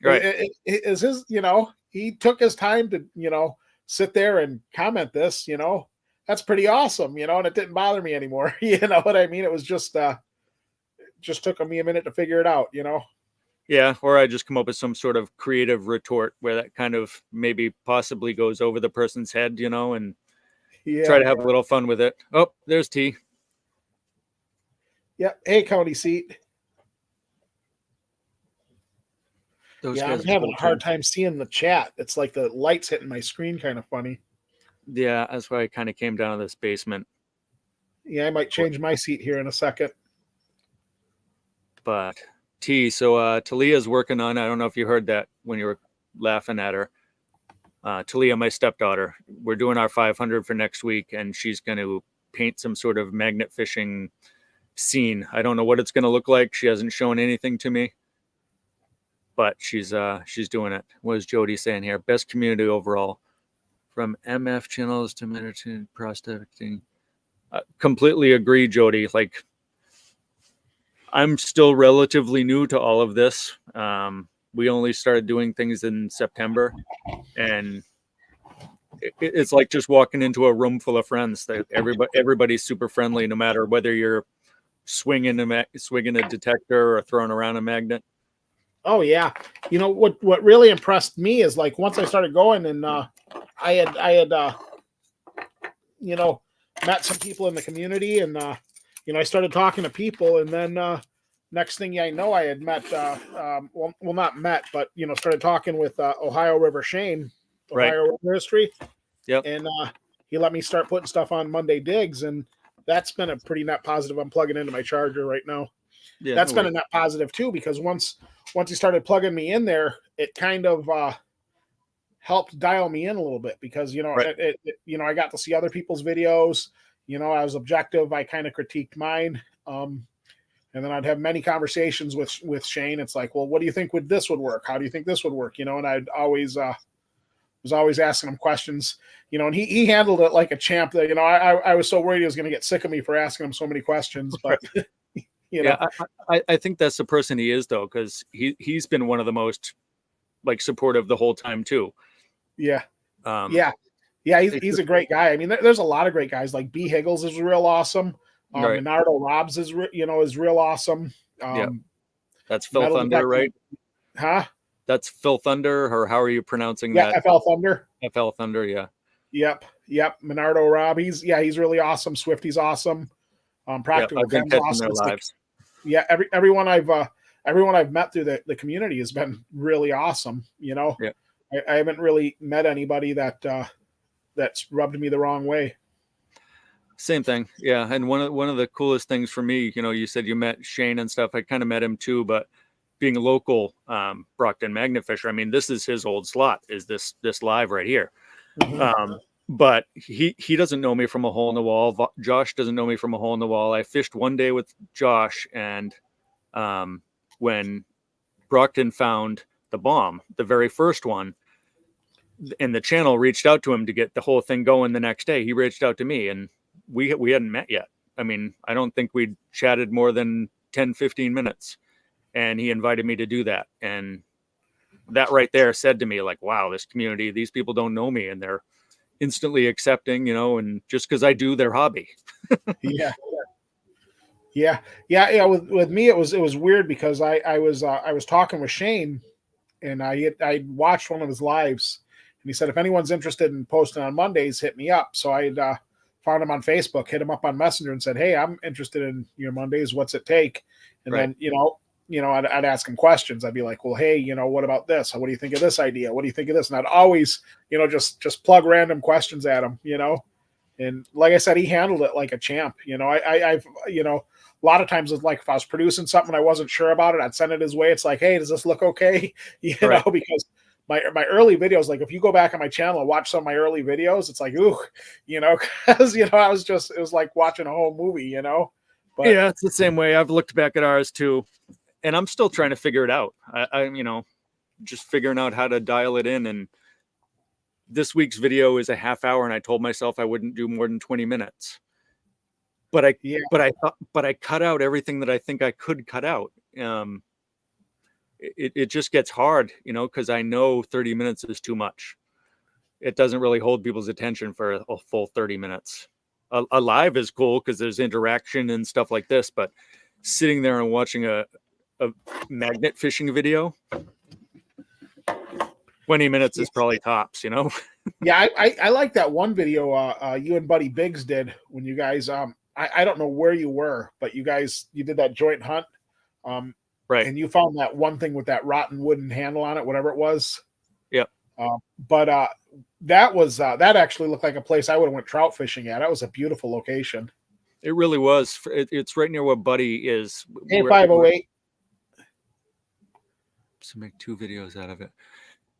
Right. is his, he took his time to, sit there and comment this, that's pretty awesome, and it didn't bother me anymore. You know what I mean? It was just took me a minute to figure it out. Yeah, or I just come up with some sort of creative retort where that kind of maybe possibly goes over the person's head, and try Yeah, to have a little fun with it. Oh, there's T. yeah. Hey, county seat. Those Yeah, I'm guys are having cool a too. hard time seeing the chat. It's like the lights hitting my screen, kind of funny. Yeah, that's why I kind of came down to this basement. Yeah, I might change my seat here in a second. But T, so Talia's working on, I don't know if you heard that when you were laughing at her. Talia, my stepdaughter, we're doing our 500 for next week, and she's going to paint some sort of magnet fishing scene. I don't know what it's going to look like. She hasn't shown anything to me, but she's doing it. What is Jody saying here? Best community overall, from MF channels to meditative prospecting. Completely agree, Jody. Like, I'm still relatively new to all of this. We only started doing things in September, and it's like just walking into a room full of friends. That everybody's super friendly, no matter whether you're swinging a detector or throwing around a magnet. Oh yeah, what really impressed me is like once I started going and I had met some people in the community and I started talking to people and then next thing I know I had met well not met but started talking with Ohio River Shane, Right. Ohio River History. Yep. And he let me start putting stuff on Monday Digs, and that's been a pretty net positive. I'm plugging into my charger right now. Yeah. That's No been a worries. net positive too, because once he started plugging me in there, it kind of helped dial me in a little bit because Right. I got to see other people's videos. I was objective. I kind of critiqued mine, and then I'd have many conversations with Shane. It's like, well, what do you think this would work? How do you think this would work? And I'd always was always asking him questions, and he handled it like a champ. That I was so worried he was going to get sick of me for asking him so many questions, but Yeah, I think that's the person he is, though, because he's been one of the most like supportive the whole time too. Yeah, Um, yeah, yeah. He's a great guy. I mean, there's a lot of great guys. Like B Higgles is real awesome. right. Minardo Robs is real awesome. Yeah, that's Phil Metal Thunder, Detective, right? huh? That's Phil Thunder, or how are you pronouncing Yeah, that? FL Thunder. FL Thunder, yeah. Yep. Minardo Rob. He's really awesome. Swifty's awesome. Yeah, Practical I've been Ken's catching awesome. their It's like, lives. yeah, everyone I've everyone I've met through the community has been really awesome. Yeah. I haven't really met anybody that's rubbed me the wrong way. Same thing. Yeah. And one of the coolest things for me, you said you met Shane and stuff. I kind of met him too, but being a local Brockton magnet fisher, I mean, this is his old slot, is this live right here. Mm-hmm. But he doesn't know me from a hole in the wall. Josh doesn't know me from a hole in the wall. I fished one day with Josh, and when Brockton found the bomb, the very first one, and the channel reached out to him to get the whole thing going the next day, he reached out to me, and we hadn't met yet. I mean, I don't think we'd chatted more than 10, 15 minutes, and he invited me to do that. And that right there said to me, like, wow, this community, these people don't know me, and they're instantly accepting, and just because I do their hobby. Yeah. With me, it was weird because I was talking with Shane, and I watched one of his lives, and he said, if anyone's interested in posting on Mondays, hit me up. So I found him on Facebook, hit him up on Messenger, and said, hey, I'm interested in your Mondays. What's it take? And right. Then I'd ask him questions. I'd be like, well, hey, what about this? What do you think of this idea? What do you think of this? And I'd always, just plug random questions at him, And like I said, he handled it like a champ. I've a lot of times it's like if I was producing something I wasn't sure about it, I'd send it his way. It's like, hey, does this look okay? Right. Because my early videos, like if you go back on my channel and watch some of my early videos, it's like, ooh, because it was like watching a whole movie, But yeah, it's the same way. I've looked back at ours too, and I'm still trying to figure it out. I'm just figuring out how to dial it in. And this week's video is a half hour, and I told myself I wouldn't do more than 20 minutes. But I cut out everything that I think I could cut out. It just gets hard, because I know 30 minutes is too much. It doesn't really hold people's attention for a full 30 minutes. A live is cool because there's interaction and stuff like this, but sitting there and watching a magnet fishing video, 20 minutes is probably tops, Yeah, I like that one video you and Buddy Biggs did when you guys I don't know where you were, but you did that joint hunt. Right. And you found that one thing with that rotten wooden handle on it, whatever it was. Yep. But that actually looked like a place I would have went trout fishing at. That was a beautiful location. It really was. It's right near where Buddy is. Hey, 508. So make 2 videos out of it.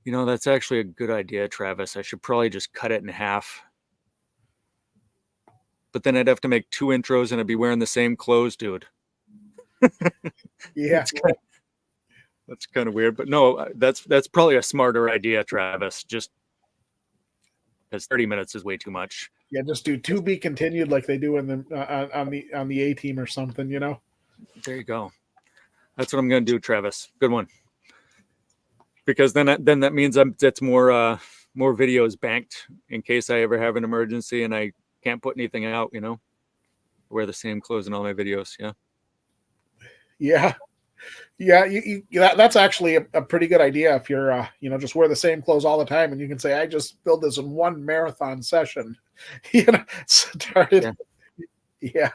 That's actually a good idea, Travis. I should probably just cut it in half. But then I'd have to make 2 intros, and I'd be wearing the same clothes, dude. Yeah. That's kind of weird. But no, that's probably a smarter idea, Travis. Just because 30 minutes is way too much. Yeah, just do to be continued like they do in the on the A team or something, There you go. That's what I'm going to do, Travis. Good one. Because then that means that's more videos banked in case I ever have an emergency and I can't put anything out. Wear the same clothes in all my videos. Yeah. That's actually a pretty good idea if you're just wear the same clothes all the time, and you can say, I just built this in one marathon session. Started. Yeah.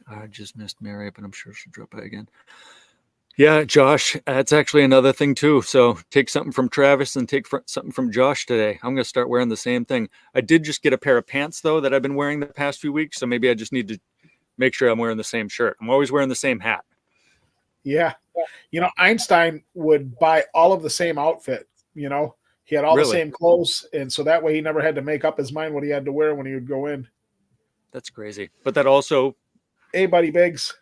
I just missed Mary, but I'm sure she'll drop by again. Yeah, Josh, that's actually another thing too. So take something from Travis and take something from Josh today. I'm going to start wearing the same thing. I did just get a pair of pants though that I've been wearing the past few weeks. So maybe I just need to make sure I'm wearing the same shirt. I'm always wearing the same hat. Yeah. Einstein would buy all of the same outfit, he had all the same clothes. And so that way he never had to make up his mind what he had to wear when he would go in. That's crazy. But that also. Hey, Buddy Biggs.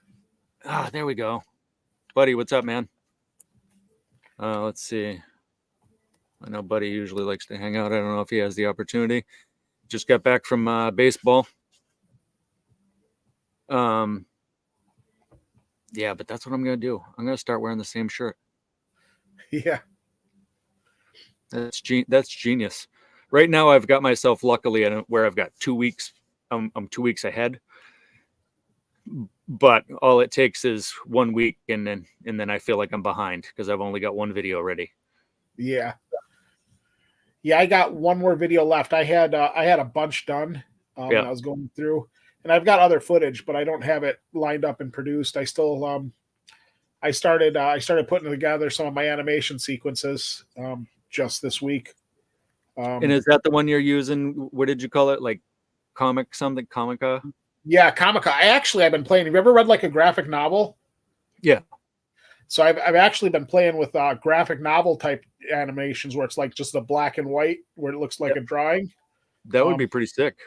There we go. Buddy, what's up, man? Let's see. I know Buddy usually likes to hang out. I don't know if he has the opportunity. Just got back from baseball. Yeah, but that's what I'm going to do. I'm going to start wearing the same shirt. Yeah. That's genius. Right now, I've got myself luckily where I've got 2 weeks. I'm 2 weeks ahead. But all it takes is 1 week, and then I feel like I'm behind because I've only got one video ready. Yeah. Yeah, I got one more video left. I had a bunch done. I was going through, and I've got other footage, but I don't have it lined up and produced. I still I started putting together some of my animation sequences just this week. And is that the one you're using? What did you call it? Like Comica? Yeah, Comica. I've been playing. Have you ever read like a graphic novel? Yeah. So I've actually been playing with graphic novel type animations where it's like just a black and white where it looks like a drawing. That would be pretty sick.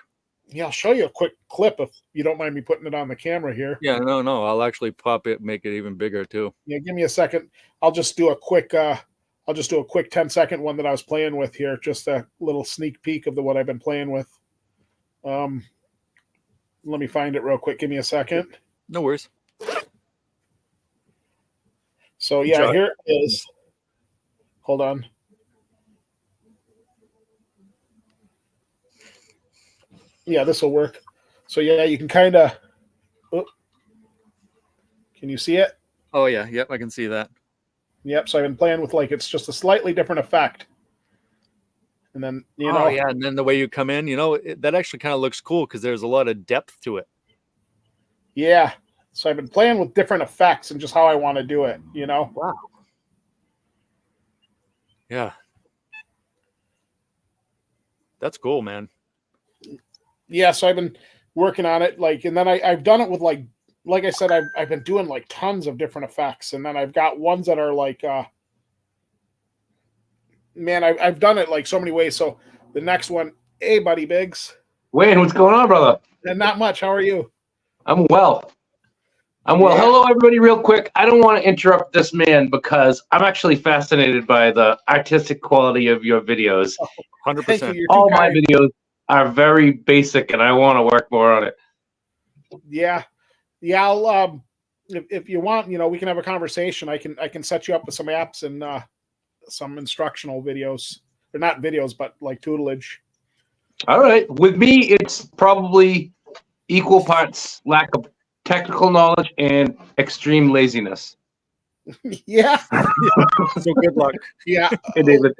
Yeah, I'll show you a quick clip if you don't mind me putting it on the camera here. Yeah, no. I'll actually pop it, make it even bigger too. Yeah, give me a second. I'll just do a quick 10-second one that I was playing with here. Just a little sneak peek of what I've been playing with. Let me find it real quick. Give me a second. No worries. So yeah, here it is. Hold on. Yeah, this will work. So yeah, you can kind of. Oh, can you see it? Oh yeah, yep, I can see that. Yep. So I've been playing with it's just a slightly different effect. And then Oh yeah, and then the way you come in, that actually kind of looks cool because there's a lot of depth to it. Yeah. So I've been playing with different effects and just how I want to do it. Wow. Yeah. That's cool, man. Yeah, so I've been working on it, and then I've done it with like I said, I've been doing tons of different effects, and then I've got ones that are I've done it so many ways. So the next one, hey buddy Biggs. Wayne, what's going on, brother? And not much. How are you? I'm well. Yeah. Hello, everybody, real quick. I don't want to interrupt this man because I'm actually fascinated by the artistic quality of your videos. 100%. All my videos are very basic, and I want to work more on it. Yeah. I'll if you want, we can have a conversation. I can set you up with some apps and some instructional videos. They're not videos, but tutelage. All right. With me, it's probably equal parts lack of technical knowledge and extreme laziness. Yeah. So good luck. Yeah. Hey, David.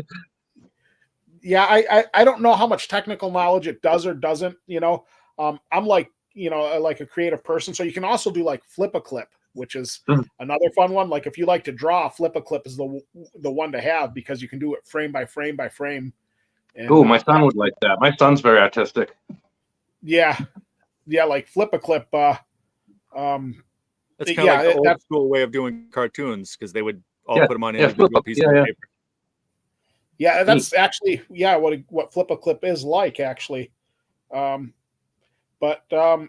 Yeah, I don't know how much technical knowledge it does or doesn't. I'm like a creative person, so you can also do flip a clip, which is another fun one. Like if you like to draw, flip a clip is the one to have because you can do it frame by frame by frame. Oh, my son would like that. My son's very artistic. Yeah, like flip a clip. That's kind of like the old school way of doing cartoons because they would all put them on individual pieces of paper. Yeah, that's actually what flip a clip is like actually. Flip a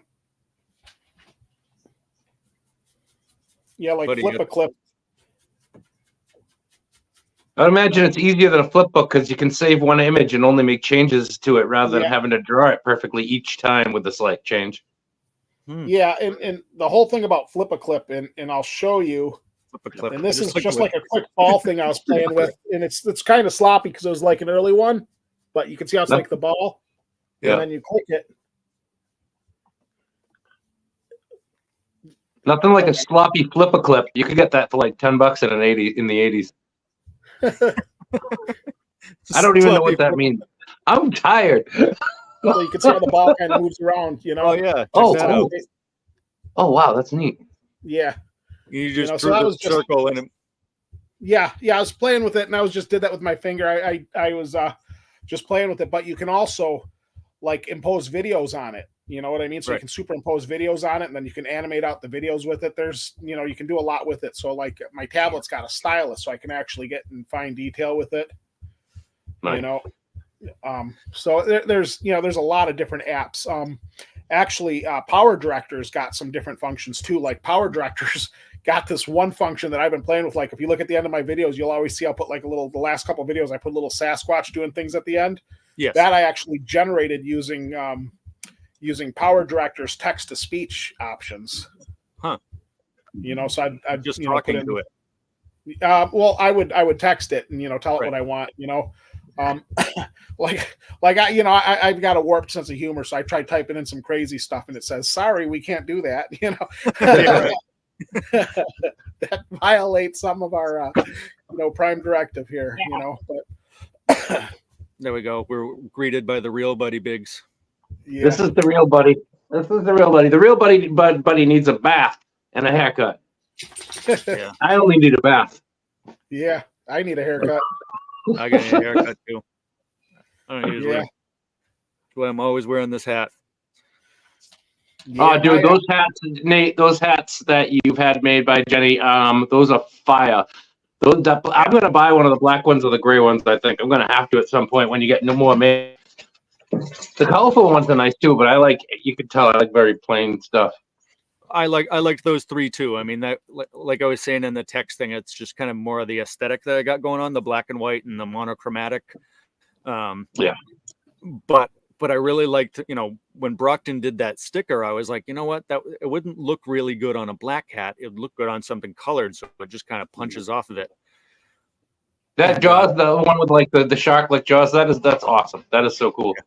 clip. I'd imagine it's easier than a flip book because you can save one image and only make changes to it rather than having to draw it perfectly each time with a slight change. Yeah, and the whole thing about flip a clip, and I'll show you. And this is just like a quick ball thing I was playing with, and it's kind of sloppy because it was like an early one, but you can see how it's like the ball, and then you click it. Nothing like a sloppy flip a clip. You could get that for like $10 in the 80s. I don't even know what that means. I'm tired. So you can see how the ball kind of moves around, Oh yeah. Oh wow, that's neat. Yeah. You just drew the circle in it. Yeah, I was playing with it, and I did that with my finger. I was just playing with it, but you can also impose videos on it. You know what I mean? So you can superimpose videos on it, and then you can animate out the videos with it. There's, you can do a lot with it. So my tablet's got a stylus, so I can actually get in fine detail with it. Nice. So there's a lot of different apps. Actually, Power Director's got some different functions too. Like Power Director's got this one function that I've been playing with. Like if you look at the end of my videos, you'll always see I'll put the last couple of videos, I put a little Sasquatch doing things at the end. Yes. That I actually generated using Power Director's text to speech options. Huh. So I'd just talking to it. Well, I would text it and tell it what I want. I've got a warped sense of humor, so I tried typing in some crazy stuff, and it says, "Sorry, we can't do that." That violates some of our, prime directive here. But there we go. We're greeted by the real Buddy Biggs. Yeah. This is the real buddy. The real buddy needs a bath and a haircut. Yeah, I only need a bath. Yeah, I need a haircut. I got a haircut too. I don't usually. Yeah. That's why I'm always wearing this hat. Yeah, Oh, dude, those hats, Nate, those hats that you've had made by Jenny, those are fire. I'm gonna buy one of the black ones or the gray ones. I think I'm gonna have to at some point when you get no more made. The colorful ones are nice too, but you can tell I like very plain stuff. I liked those three too. I mean, that like I was saying in the text thing, it's just kind of more of the aesthetic that I got going on, the black and white and the monochromatic. Yeah. But I really liked, when Brockton did that sticker, I was like, you know what, that it wouldn't look really good on a black hat. It would look good on something colored, so it just kind of punches off of it. That Jaws, the one with like the shark like Jaws, that's awesome. That is so cool. Yeah.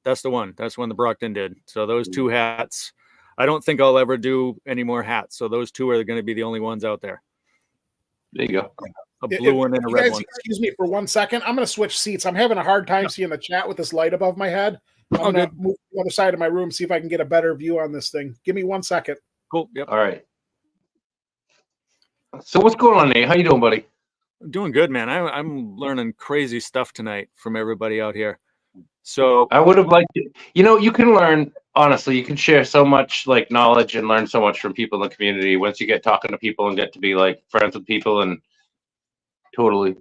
That's the one. That's one the Brockton did. So those two hats, I don't think I'll ever do any more hats. So those two are going to be the only ones out there. There you go. A blue one and a red one. Excuse me for 1 second. I'm going to switch seats. I'm having a hard time seeing the chat with this light above my head. I'm going to move to the other side of my room, see if I can get a better view on this thing. Give me 1 second. Cool. Yep. All right. So what's going on, Nate? How you doing, buddy? I'm doing good, man. I'm learning crazy stuff tonight from everybody out here. So I would have liked to, you can learn, honestly, you can share so much like knowledge and learn so much from people in the community once you get talking to people and get to be like friends with people and totally.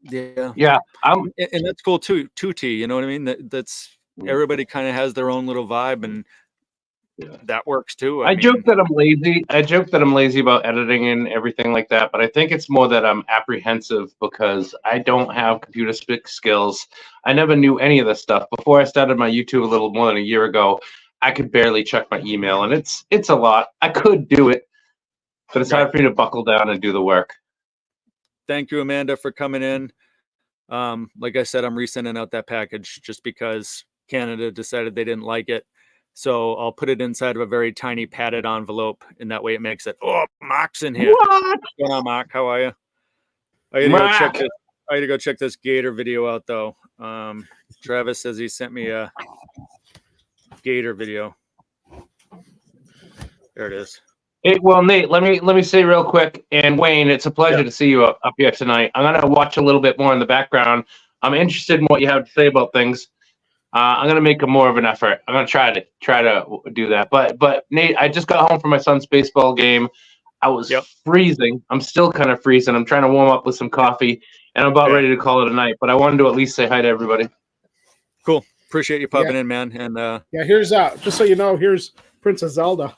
Yeah. And that's cool too, T, you know what I mean? That's everybody kind of has their own little vibe, and that works too. I joke that I'm lazy. I joke that I'm lazy about editing and everything like that, but I think it's more that I'm apprehensive because I don't have computer skills. I never knew any of this stuff. Before I started my YouTube a little more than a year ago, I could barely check my email, and it's a lot. I could do it, but it's hard for me to buckle down and do the work. Thank you, Amanda, for coming in. Like I said, I'm resending out that package just because Canada decided they didn't like it. So I'll put it inside of a very tiny padded envelope, and that way it makes it. Oh, Mark's in here. What? What's going on, Mark? How are you? I gotta go check this gator video out though. Travis says he sent me a gator video. There it is. Hey, well, Nate, let me say real quick, and Wayne, it's a pleasure to see you up here tonight. I'm gonna watch a little bit more in the background. I'm interested in what you have to say about things. I'm gonna make more of an effort. I'm gonna try to do that. But Nate, I just got home from my son's baseball game. I was freezing. I'm still kind of freezing. I'm trying to warm up with some coffee, and I'm about ready to call it a night. But I wanted to at least say hi to everybody. Cool. Appreciate you popping in, man. And here's just so you know, here's Princess Zelda.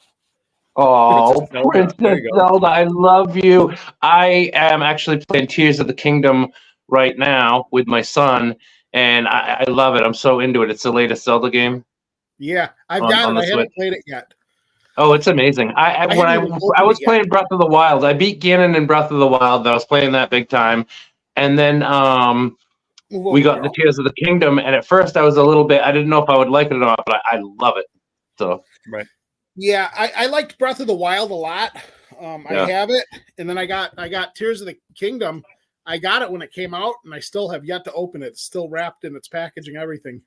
Oh, Princess Zelda, I love you. I am actually playing Tears of the Kingdom right now with my son, and I love it. I'm so into it. It's the latest Zelda game. Yeah, I've got it. I haven't played it yet. Oh, it's amazing. I was playing Breath of the Wild. I beat Ganon in Breath of the Wild. And I was playing that big time, and then we got the Tears of the Kingdom. And at first, I didn't know if I would like it or not, but I love it. So right. Yeah, I liked Breath of the Wild a lot. I have it, and then I got Tears of the Kingdom. I got it when it came out, and I still have yet to open it. It's still wrapped in its packaging, everything.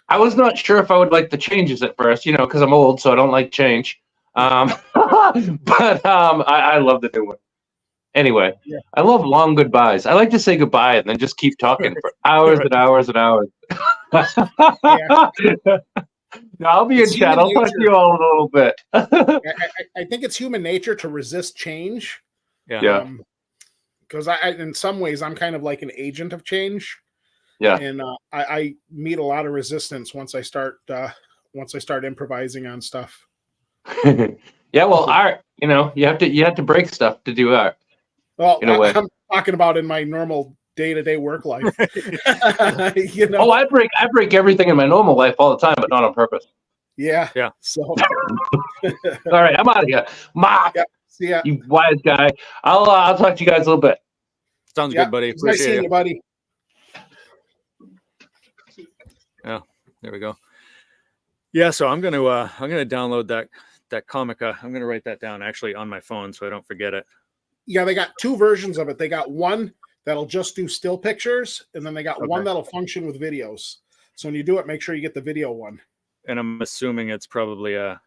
I was not sure if I would like the changes at first, because I'm old, so I don't like change. But I love the new one. Anyway, I love long goodbyes. I like to say goodbye and then just keep talking for hours and hours and hours. I'll be in chat. I'll talk to you all in a little bit. I think it's human nature to resist change. Yeah. Because in some ways, I'm kind of like an agent of change. Yeah. And I meet a lot of resistance once I start improvising on stuff. Yeah. Well, art. You have to break stuff to do art. Well, I'm talking about in my normal day-to-day work life. Oh, I break everything in my normal life all the time, but not on purpose. Yeah. So all right, I'm out of here. Mark, see ya. You wise guy. I'll talk to you guys a little bit. Sounds good, buddy. It's nice seeing you, buddy. Yeah, there we go. Yeah, so I'm gonna download that comic. I'm gonna write that down actually on my phone so I don't forget it. Yeah, they got two versions of it. They got one that'll just do still pictures, and then they got one that'll function with videos. So when you do it, make sure you get the video one. And I'm assuming it's probably a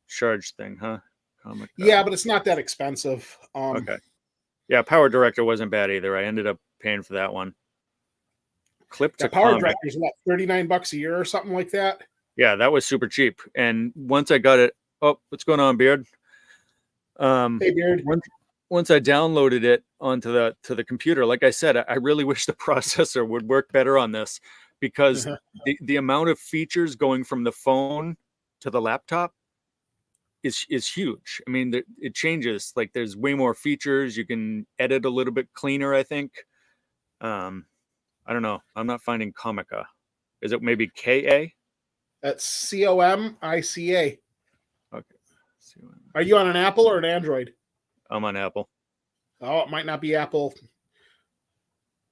charge thing, huh? Comica. Yeah, but it's not that expensive. Okay. Yeah, Power Director wasn't bad either. I ended up paying for that one. Clip The to Power Comic. Director is what, $39 a year or something like that. Yeah, that was super cheap. And once I got it, oh, what's going on, Beard? Hey, Beard. Once I downloaded it onto the computer, like I said, I really wish the processor would work better on this, because the amount of features going from the phone to the laptop is huge. I mean, it changes. Like, there's way more features. You can edit a little bit cleaner, I think. I don't know. I'm not finding Comica. Is it maybe KA? That's COMICA. Okay. Are you on an Apple or an Android? I'm on Apple. Oh, it might not be Apple.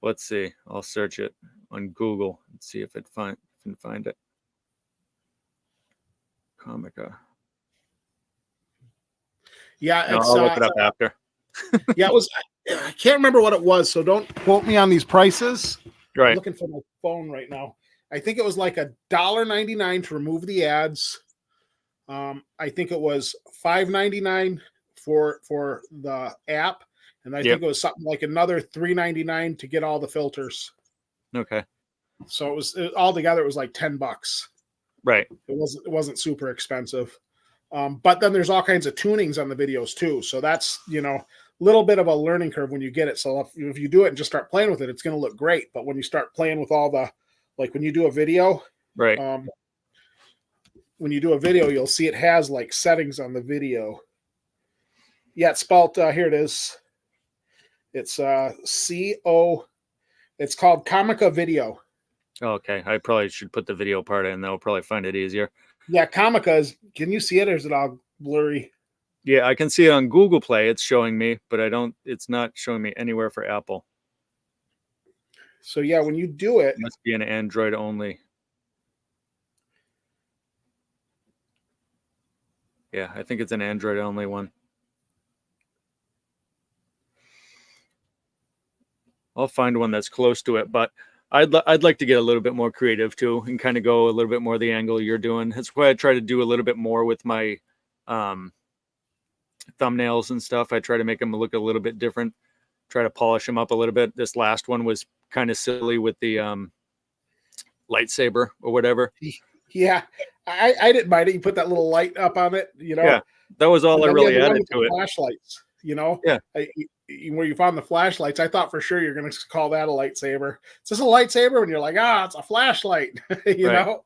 Let's see. I'll search it on Google and see if it can find it. Comica. Yeah, No, I'll look it up after. Yeah, it was. I can't remember what it was, so don't quote me on these prices. Right. I'm looking for my phone right now. I think it was like $1.99 to remove the ads. I think it was $5.99 for the app, and I think it was something like another $3.99 to get all the filters. Okay. So altogether it was like $10. Right. It wasn't super expensive. But then there's all kinds of tunings on the videos too. So that's, a little bit of a learning curve when you get it. So if you do it and just start playing with it, it's going to look great. But when you start playing with all like when you do a video, right. When you do a video, you'll see it has like settings on the video. Yeah, it's spelled, here it is. It's it's called Comica Video. Okay. I probably should put the video part in. That'll probably find it easier. Yeah, Comica is, can you see it or is it all blurry? Yeah, I can see it on Google Play. It's showing me, but it's not showing me anywhere for Apple. So yeah, when you do it must be an Android only. Yeah, I think it's an Android only one. I'll find one that's close to it, but I'd like to get a little bit more creative too, and kind of go a little bit more the angle you're doing. That's why I try to do a little bit more with my thumbnails and stuff. I try to make them look a little bit different, try to polish them up a little bit. This last one was kind of silly with the lightsaber or whatever. Yeah, I didn't mind it. You put that little light up on it, Yeah, that was all I really added to it. Flashlights, Yeah. Where you found the flashlights, I thought for sure you're going to call that a lightsaber. Is this a lightsaber? And you're like, it's a flashlight, you know?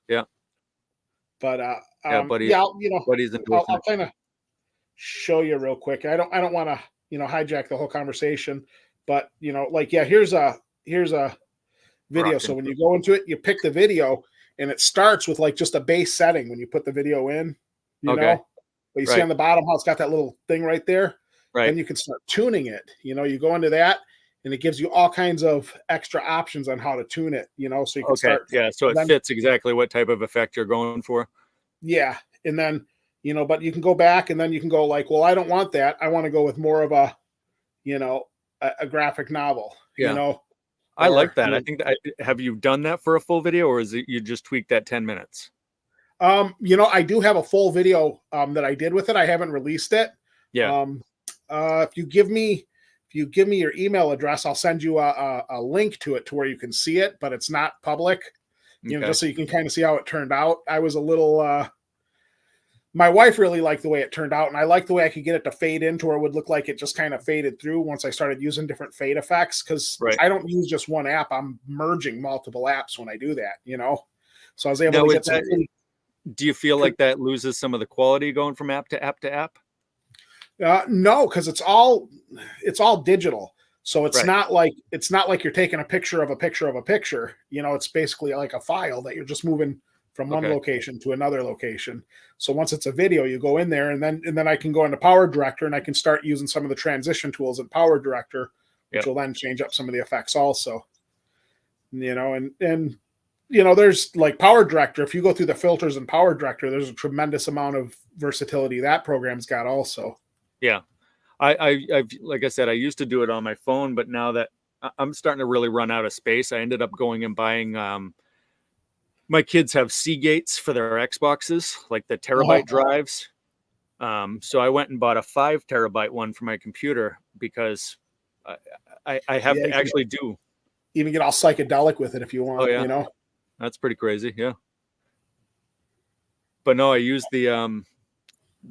Yeah. But buddy, I'll kind of show you real quick. I don't want to, hijack the whole conversation, but here's a video. So when you go into it, you pick the video and it starts with like just a base setting when you put the video in, you know, but you see on the bottom how it's got that little thing right there. Right. And you can start tuning it. You go into that and it gives you all kinds of extra options on how to tune it, so you can start. Yeah. So it fits exactly what type of effect you're going for. Yeah. And then, but you can go back and then you can go like, well, I don't want that. I want to go with more of a graphic novel, I like that. I think have you done that for a full video, or is it you just tweaked that 10 minutes? I do have a full video that I did with it. I haven't released it. Yeah. If you give me your email address, I'll send you a link to it to where you can see it, but it's not public, just so you can kind of see how it turned out. I was a little, my wife really liked the way it turned out, and I liked the way I could get it to fade into where it would look like it just kind of faded through once I started using different fade effects, because I don't use just one app. I'm merging multiple apps when I do that, so I was able to get some. Do you feel like that loses some of the quality going from app to app to app? No, because it's all digital. So it's not like you're taking a picture of a picture of a picture. It's basically like a file that you're just moving from one location to another location. So once it's a video, you go in there and then I can go into Power Director and I can start using some of the transition tools in Power Director, which will then change up some of the effects also. And there's like Power Director. If you go through the filters in Power Director, there's a tremendous amount of versatility that program's got also. Yeah. I've like I said, I used to do it on my phone, but now that I'm starting to really run out of space, I ended up going and buying, my kids have Seagates for their Xboxes, like the terabyte drives. So I went and bought a 5 terabyte one for my computer because I have to actually do. Even get all psychedelic with it if you want. Oh, yeah. You know, That's pretty crazy. Yeah. But no, I use the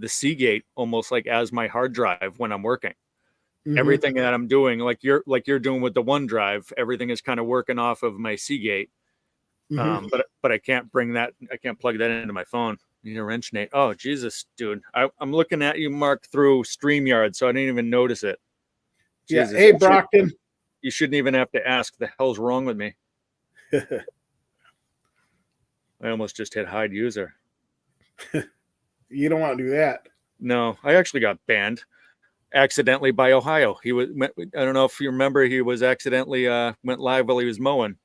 Seagate almost like as my hard drive when I'm working. Mhm. Everything that I'm doing, like you're doing with the OneDrive, everything is kind of working off of my Seagate. Mhm. But I can't I can't plug that into my phone. Need a wrench, Nate. Oh, Jesus, dude. I'm looking at you, Mark, through StreamYard, so I didn't even notice it. Yeah. Jesus. Hey, Brockton. You shouldn't even have to ask. The hell's wrong with me? I almost just hit hide user. You don't want to do that. No, I actually got banned accidentally by Ohio. I don't know if you remember, he was accidentally went live while he was mowing.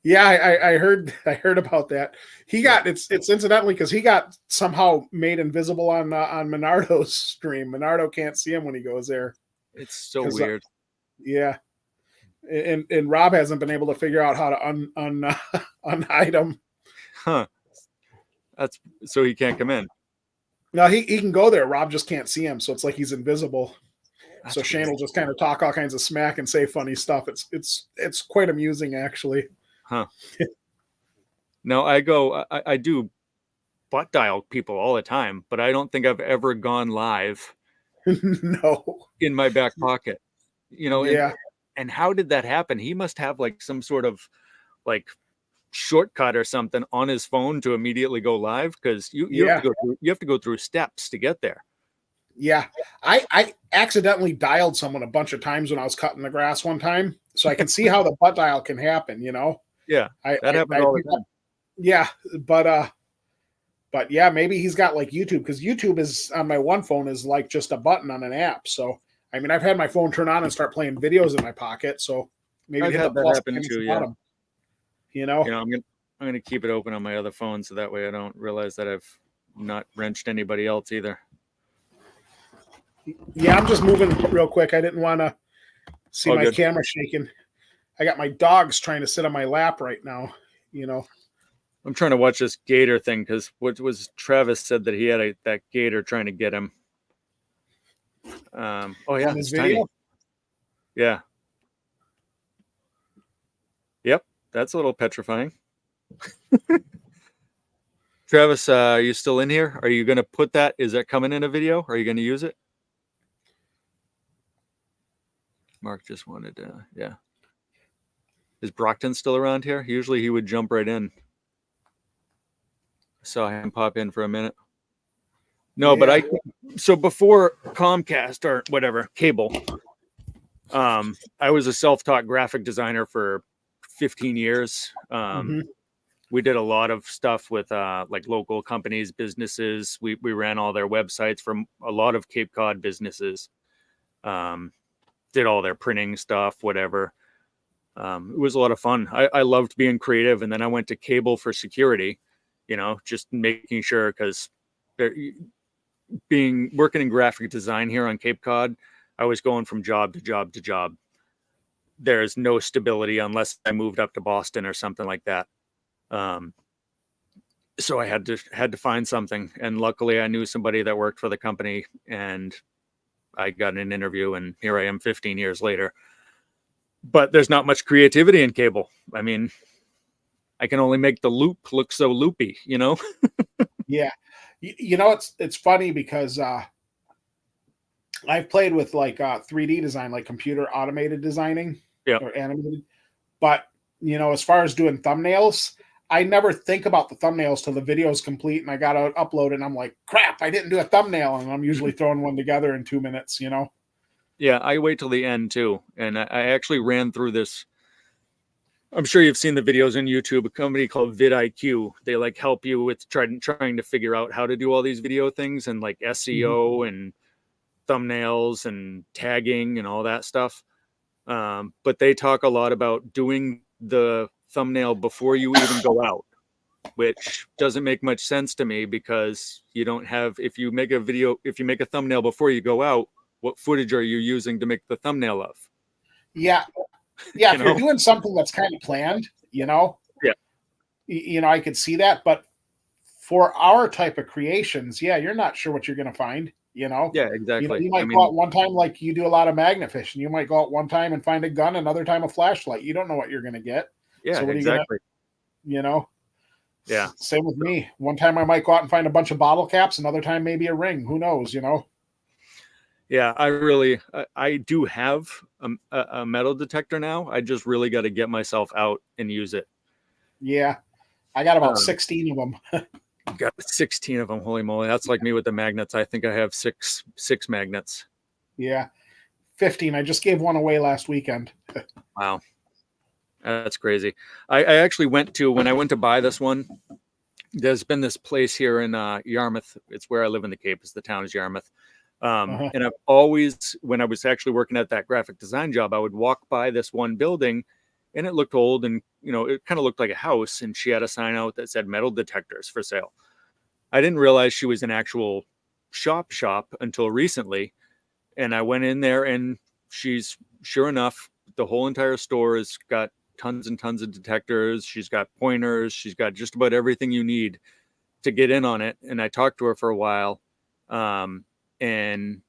Yeah, I heard about that. He got it's incidentally because he got somehow made invisible on Menardo's stream. Menardo can't see him when he goes there. It's so weird. Yeah, and Rob hasn't been able to figure out how to unhide him. Huh? That's so he can't come in. No, he can go there. Rob just can't see him, so it's like he's invisible. That's so Shane weird. will just kind of talk all kinds of smack and say funny stuff. It's quite amusing actually. Huh? No, I do butt dial people all the time, but I don't think I've ever gone live No. in my back pocket. Yeah. And how did that happen? He must have like some sort of like shortcut or something on his phone to immediately go live, because you have to go through steps to get there. Yeah. I accidentally dialed someone a bunch of times when I was cutting the grass one time, so I can see how the butt dial can happen, you know. Yeah, that happened all the time. Yeah, but yeah, maybe he's got like YouTube, because YouTube is on my one phone is like just a button on an app. So I mean, I've had my phone turn on and start playing videos in my pocket. So maybe I've hit had the that plus happen button too. at the Yeah, bottom, you know. I'm gonna keep it open on my other phone so that way I don't realize that I've not wrenched anybody else either. Yeah, I'm just moving real quick. I didn't want to see All my good. camera shaking. I got my dogs trying to sit on my lap right now, you know. I'm trying to watch this gator thing because what was Travis said that he had that gator trying to get him. Oh yeah, On his it's video? tiny. Yeah. Yep, that's a little petrifying. Travis, are you still in here? Are you going to put that? Is that coming in a video? Are you going to use it? Mark just wanted to, yeah. Is Brockton still around here? Usually he would jump right in. I saw him pop in for a minute. No, Yeah. but so before Comcast or whatever, cable, I was a self-taught graphic designer for 15 years. We did a lot of stuff with like local companies, businesses. We ran all their websites for a lot of Cape Cod businesses. Did all their printing stuff, whatever. It was a lot of fun. I loved being creative. And then I went to cable for security, just making sure, because working in graphic design here on Cape Cod, I was going from job to job to job. There's no stability unless I moved up to Boston or something like that. So I had to find something, and luckily I knew somebody that worked for the company, and I got an interview, and here I am 15 years later. But there's not much creativity in cable. I mean, I can only make the loop look so loopy, Yeah. It's funny because I've played with like 3D design, like computer automated designing, or animated. But, as far as doing thumbnails, I never think about the thumbnails till the video is complete and I got to upload it and I'm like, crap, I didn't do a thumbnail. And I'm usually throwing one together in 2 minutes, Yeah, I wait till the end too. And I actually ran through this. I'm sure you've seen the videos on YouTube, a company called vidIQ. They like help you with trying to figure out how to do all these video things, and like SEO and thumbnails and tagging and all that stuff. But they talk a lot about doing the thumbnail before you even go out, which doesn't make much sense to me, because you don't have, if you make a thumbnail before you go out, what footage are you using to make the thumbnail of? Yeah. If you're doing something that's kind of planned, Yeah. I could see that. But for our type of creations, yeah, you're not sure what you're going to find. Yeah, exactly. You might go out one time, like you do a lot of magnet fishing. You might go out one time and find a gun, another time a flashlight. You don't know what you're going to get. Yeah, so what exactly. Are you going to, Yeah. Same with me. One time I might go out and find a bunch of bottle caps. Another time maybe a ring. Who knows? Yeah, I do have a metal detector now. I just really got to get myself out and use it. Yeah, I got about 16 of them. Got 16 of them. Holy moly. That's like me with the magnets. I think I have six magnets. Yeah. 15. I just gave one away last weekend. Wow. That's crazy. I actually when I went to buy this one, there's been this place here in Yarmouth. It's where I live in the Cape. The town is Yarmouth. And I've always, when I was actually working at that graphic design job, I would walk by this one building and it looked old and, it kind of looked like a house. And she had a sign out that said metal detectors for sale. I didn't realize she was an actual shop until recently. And I went in there and she's, sure enough, the whole entire store has got tons and tons of detectors. She's got pointers. She's got just about everything you need to get in on it. And I talked to her for a while. And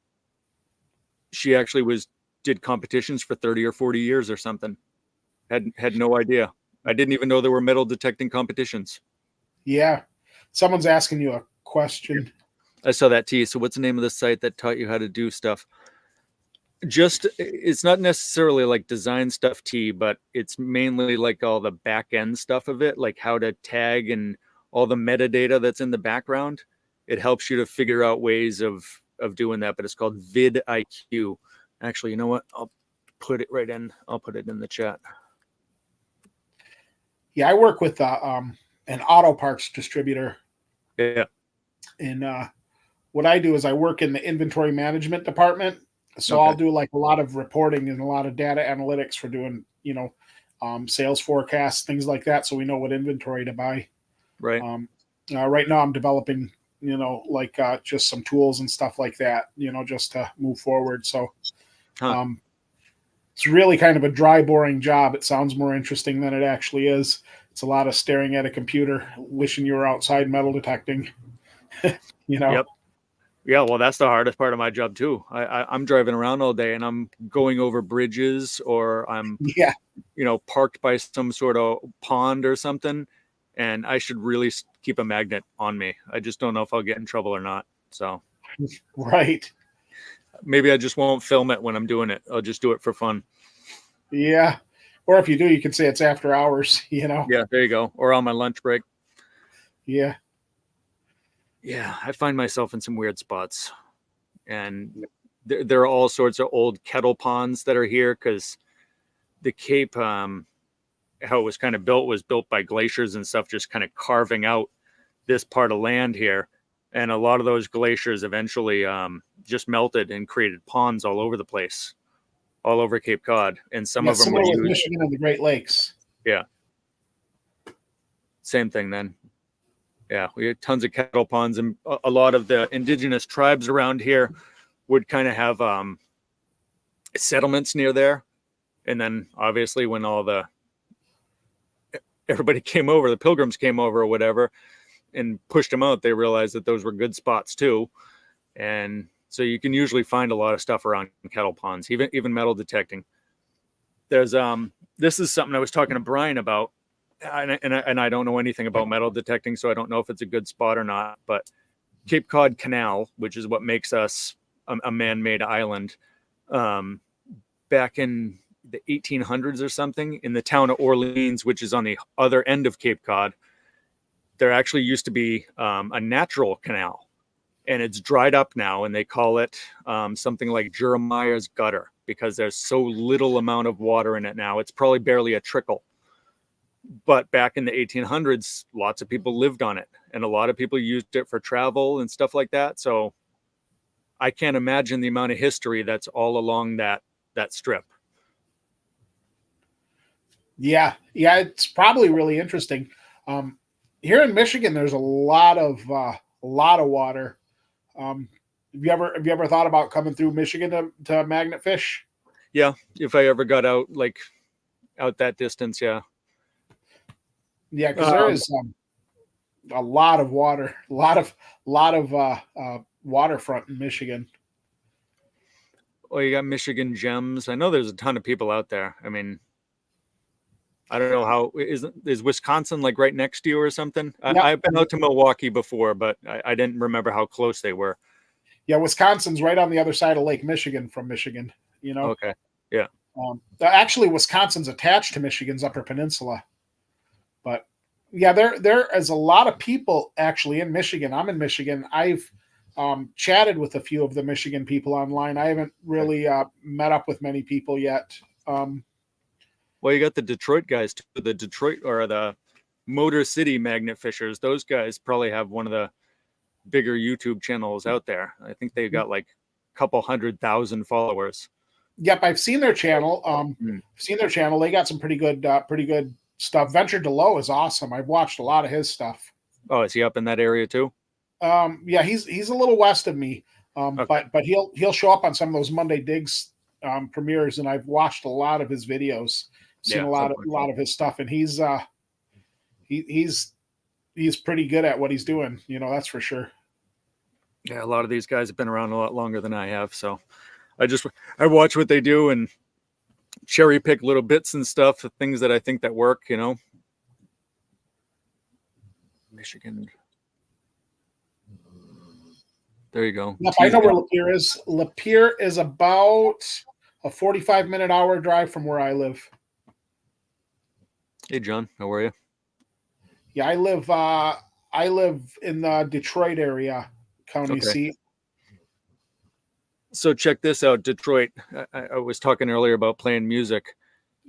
she actually did competitions for 30 or 40 years or something. Had no idea. I didn't even know there were metal detecting competitions. Yeah. Someone's asking you a question. I saw that too. So what's the name of the site that taught you how to do stuff? It's not necessarily like design stuff, but it's mainly like all the back end stuff of it, like how to tag and all the metadata that's in the background. It helps you to figure out ways of doing that, but it's called vidIQ. Actually, you know what? I'll put it right in. I'll put it in the chat. Yeah, I work with an auto parts distributor. Yeah. And what I do is I work in the inventory management department. So Okay. I'll do like a lot of reporting and a lot of data analytics for doing, sales forecasts, things like that. So we know what inventory to buy. Right. Right now I'm developing, just some tools and stuff like that, just to move forward. So it's really kind of a dry, boring job. It sounds more interesting than it actually is. It's a lot of staring at a computer, wishing you were outside metal detecting, Yep. Yeah, well, that's the hardest part of my job too. I'm driving around all day and I'm going over bridges or I'm, parked by some sort of pond or something. And I should really keep a magnet on me. I just don't know if I'll get in trouble or not. So, right. Maybe I just won't film it when I'm doing it. I'll just do it for fun. Yeah. Or if you do, you can say it's after hours, Yeah, there you go. Or on my lunch break. Yeah. Yeah, I find myself in some weird spots. And there are all sorts of old kettle ponds that are here because the Cape, how it was kind of built was built by glaciers and stuff, just kind of carving out this part of land here. And a lot of those glaciers eventually just melted and created ponds all over the place, all over Cape Cod. And some of them were used. Michigan and the Great Lakes. Yeah. Same thing then. Yeah, we had tons of kettle ponds, and a lot of the indigenous tribes around here would kind of have settlements near there. And then obviously when everybody came over, the pilgrims came over or whatever and pushed them out, they realized that those were good spots too. And so you can usually find a lot of stuff around kettle ponds, even metal detecting. There's this is something I was talking to Brian about. And I don't know anything about metal detecting, so I don't know if it's a good spot or not. But Cape Cod Canal, which is what makes us a man-made island, back in the 1800s or something, in the town of Orleans, which is on the other end of Cape Cod, there actually used to be a natural canal, and it's dried up now, and they call it something like Jeremiah's Gutter because there's so little amount of water in it now. It's probably barely a trickle. But back in the 1800s, lots of people lived on it, and a lot of people used it for travel and stuff like that. So I can't imagine the amount of history that's all along that strip. Yeah, it's probably really interesting. Here in Michigan, there's a lot of water. Have you ever thought about coming through Michigan to magnet fish? Yeah, if I ever got out that distance, yeah. Yeah, because there is a lot of water, a lot of waterfront in Michigan. Well, you got Michigan Gems. I know there's a ton of people out there. I mean, I don't know how is Wisconsin like right next to you or something? Yeah. I've been out to Milwaukee before, but I didn't remember how close they were. Yeah, Wisconsin's right on the other side of Lake Michigan from Michigan. You know. Okay. Yeah. Actually, Wisconsin's attached to Michigan's Upper Peninsula, but yeah, there is a lot of people actually in Michigan. I'm in Michigan. I've chatted with a few of the Michigan people online. I haven't really met up with many people yet. Well, you got the Detroit guys too. The Detroit or the Motor City Magnet Fishers. Those guys probably have one of the bigger YouTube channels out there. I think they've got like a couple 100,000 followers. Yep, I've seen their channel. They got some pretty good stuff. Venture to Low is awesome. I've watched a lot of his stuff. Oh, is he up in that area too? Yeah, he's a little west of me. Okay. But he'll show up on some of those Monday Digs premieres, and I've watched a lot of his videos, seen a lot of his stuff, and he's pretty good at what he's doing. You know, that's for sure. Yeah, a lot of these guys have been around a lot longer than I have, so I watch what they do and cherry pick little bits and stuff, the things that I think that work. You know, Michigan. There you go. Yep, I know where Lapeer is. Lapeer is about a 45-minute hour drive from where I live. Hey, John, how are you? Yeah, I live in the Detroit area, county seat. So check this out, Detroit. I was talking earlier about playing music.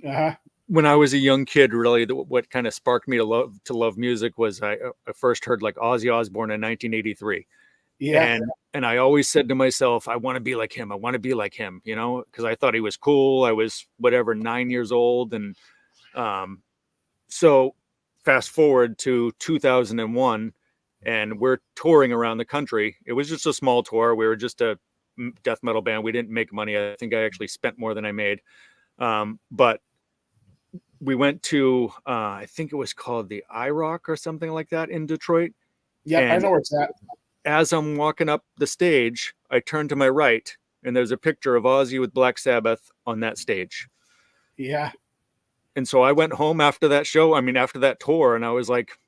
Uh-huh. When I was a young kid, really, what kind of sparked me to love music was I first heard like Ozzy Osbourne in 1983. Yeah. And I always said to myself, I want to be like him. I want to be like him, you know, because I thought he was cool. I was 9 years old. And so fast forward to 2001, and we're touring around the country. It was just a small tour. We were just a death metal band. We didn't make money. I think I actually spent more than I made. But we went to, I think it was called the IROC or something like that in Detroit. Yeah, I know where it's at. As I'm walking up the stage, I turn to my right, and there's a picture of Ozzy with Black Sabbath on that stage. Yeah. And so I went home after that show, after that tour, and I was like,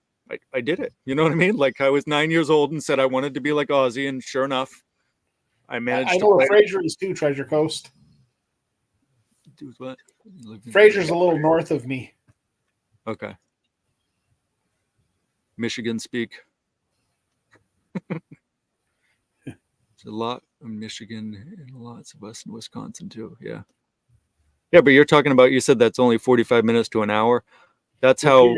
I did it. You know what I mean? Like I was 9 years old and said I wanted to be like Ozzy, and sure enough, I managed to play. I know where Fraser is too, Treasure Coast. Do what? Fraser's a little north of me. Okay. Michigan speak. It's a lot of Michigan and lots of us in Wisconsin too. Yeah. Yeah, but you're talking about, you said that's only 45 minutes to an hour. That's how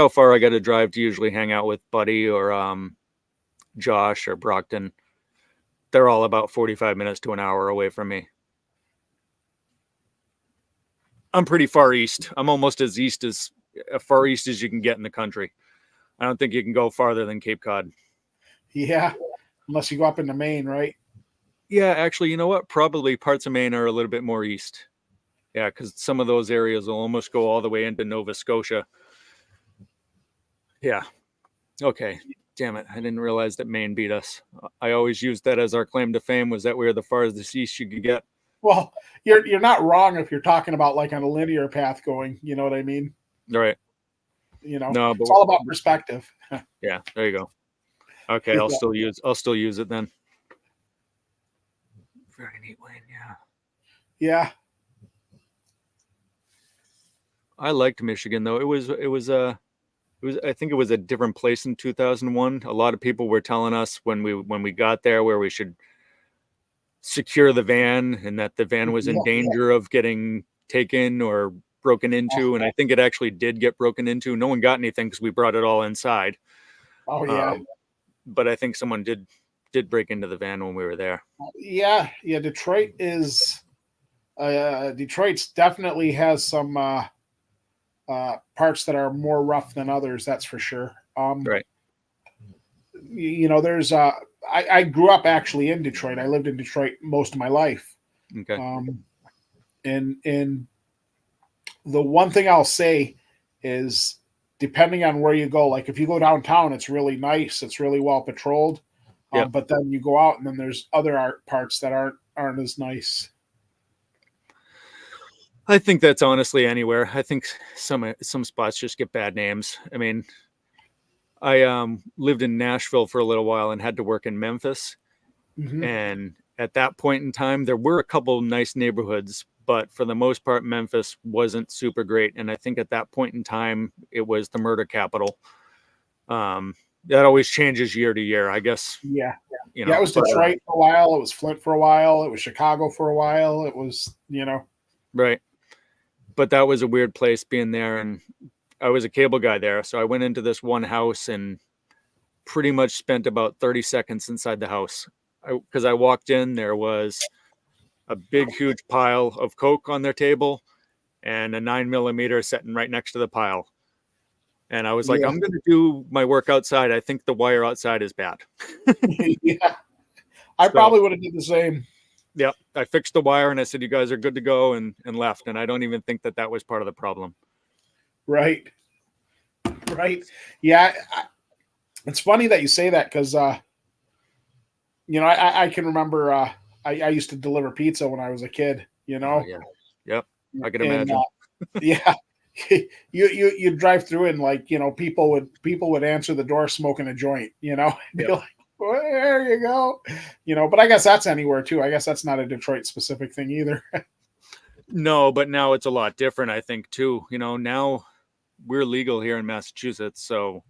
far I got to drive to usually hang out with Buddy or Josh or Brockton. They're all about 45 minutes to an hour away from me. I'm pretty far east. I'm almost as far east as you can get in the country. I don't think you can go farther than Cape Cod. Yeah, unless you go up into Maine, right? Yeah, actually, you know what? Probably parts of Maine are a little bit more east. Yeah, because some of those areas will almost go all the way into Nova Scotia. Yeah. Okay. Damn it. I didn't realize that Maine beat us. I always used that as our claim to fame, was that we were the farthest east you could get. Well, you're not wrong if you're talking about like on a linear path going, you know what I mean? Right. You know, no, but it's all about perspective. Yeah, there you go. Okay, I'll still use it then. Very neat, Wayne. Yeah. Yeah. I liked Michigan though. It was I think it was a different place in 2001. A lot of people were telling us when we got there where we should secure the van, and that the van was in danger of getting taken or broken into. And I think it actually did get broken into. No one got anything because we brought it all inside. Oh yeah. But I think someone did break into the van when we were there. Yeah. Detroit is Detroit's definitely has some parts that are more rough than others. That's for sure. Right. You know, there's I grew up actually in Detroit. I lived in Detroit most of my life. Okay. And the one thing I'll say is depending on where you go, like if you go downtown, it's really nice. It's really well patrolled. Yep. But then you go out and then there's other parts that aren't as nice. I think that's honestly anywhere. I think some spots just get bad names. I mean, I lived in Nashville for a little while and had to work in Memphis. Mm-hmm. And at that point in time, there were a couple nice neighborhoods, but for the most part, Memphis wasn't super great. And I think at that point in time, it was the murder capital. That always changes year to year, I guess. Yeah. You know, It was Detroit for a while. It was Flint for a while. It was Chicago for a while. It was, Right. But that was a weird place being there. And I was a cable guy there. So I went into this one house and pretty much spent about 30 seconds inside the house. Because I walked in, there was a big, huge pile of Coke on their table and a 9mm sitting right next to the pile. And I was like, I'm going to do my work outside. I think the wire outside is bad. Yeah. I probably would have did the same. Yeah. I fixed the wire and I said, you guys are good to go, and left. And I don't even think that was part of the problem. Right. Yeah. It's funny that you say that because, I can remember I used to deliver pizza when I was a kid, Oh, yeah. Yep. I can imagine. Yeah. You drive through and people would answer the door smoking a joint, Yep. Be like, well, there you go, but I guess that's anywhere too. I guess that's not a Detroit specific thing either. No, but now it's a lot different, I think, too. Now we're legal here in Massachusetts, so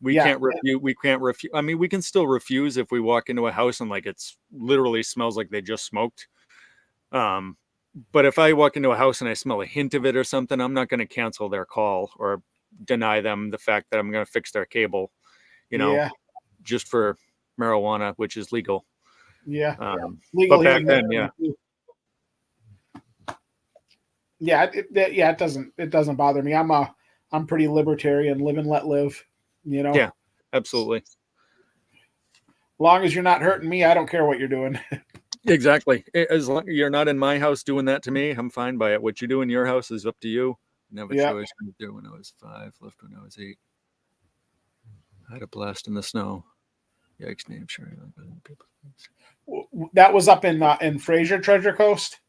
we can't refuse. I mean, we can still refuse if we walk into a house and it's literally smells like they just smoked. But if I walk into a house and I smell a hint of it or something, I'm not going to cancel their call or deny them the fact that I'm going to fix their cable, just for marijuana, which is legal. Yeah. Legal, but back then, yeah. Yeah, it doesn't bother me. I'm pretty libertarian, live and let live, Yeah, absolutely. As long as you're not hurting me, I don't care what you're doing. Exactly. As long as you're not in my house doing that to me, I'm fine by it. What you do in your house is up to you. Never chose to do when I was 5, left when I was 8. I had a blast in the snow. Yikes, name sure. That was up in Fraser, Treasure Coast.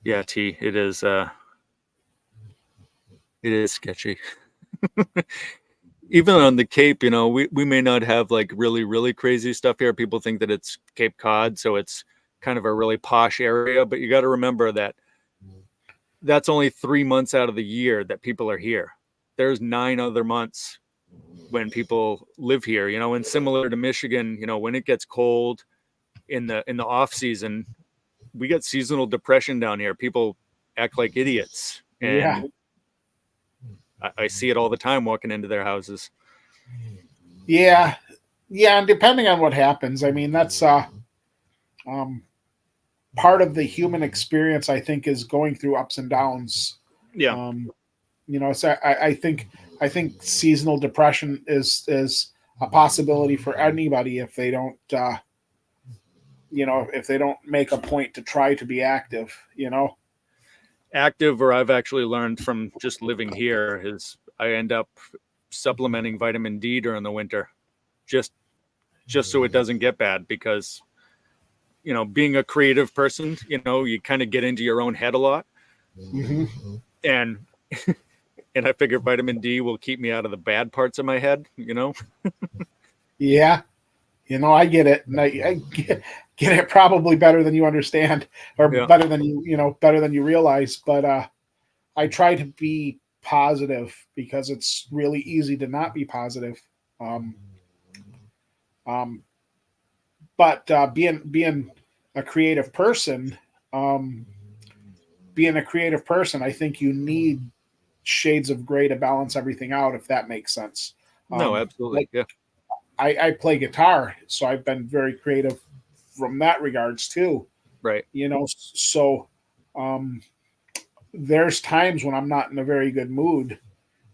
Yeah, T. It is sketchy. Even on the Cape, we may not have really, really crazy stuff here. People think that it's Cape Cod, so it's kind of a really posh area. But you got to remember that that's only 3 months out of the year that people are here. There's 9 other months when people live here, and similar to Michigan, when it gets cold in the off season, we get seasonal depression down here. People act like idiots. And I see it all the time walking into their houses. Yeah. And depending on what happens, I mean, that's part of the human experience, I think, is going through ups and downs. Yeah. So I think seasonal depression is a possibility for anybody if they don't if they don't make a point to try to be active, Active, or I've actually learned from just living here, is I end up supplementing vitamin D during the winter, just so it doesn't get bad, because being a creative person, you kind of get into your own head a lot. Mm-hmm. And I figure vitamin D will keep me out of the bad parts of my head, Yeah. I get it. And I get it probably better than you understand, or better than you realize. But I try to be positive because it's really easy to not be positive. But being a creative person, I think you need shades of gray to balance everything out, if that makes sense. No, absolutely. Yeah. I play guitar, so I've been very creative from that regards too. Right. So there's times when I'm not in a very good mood,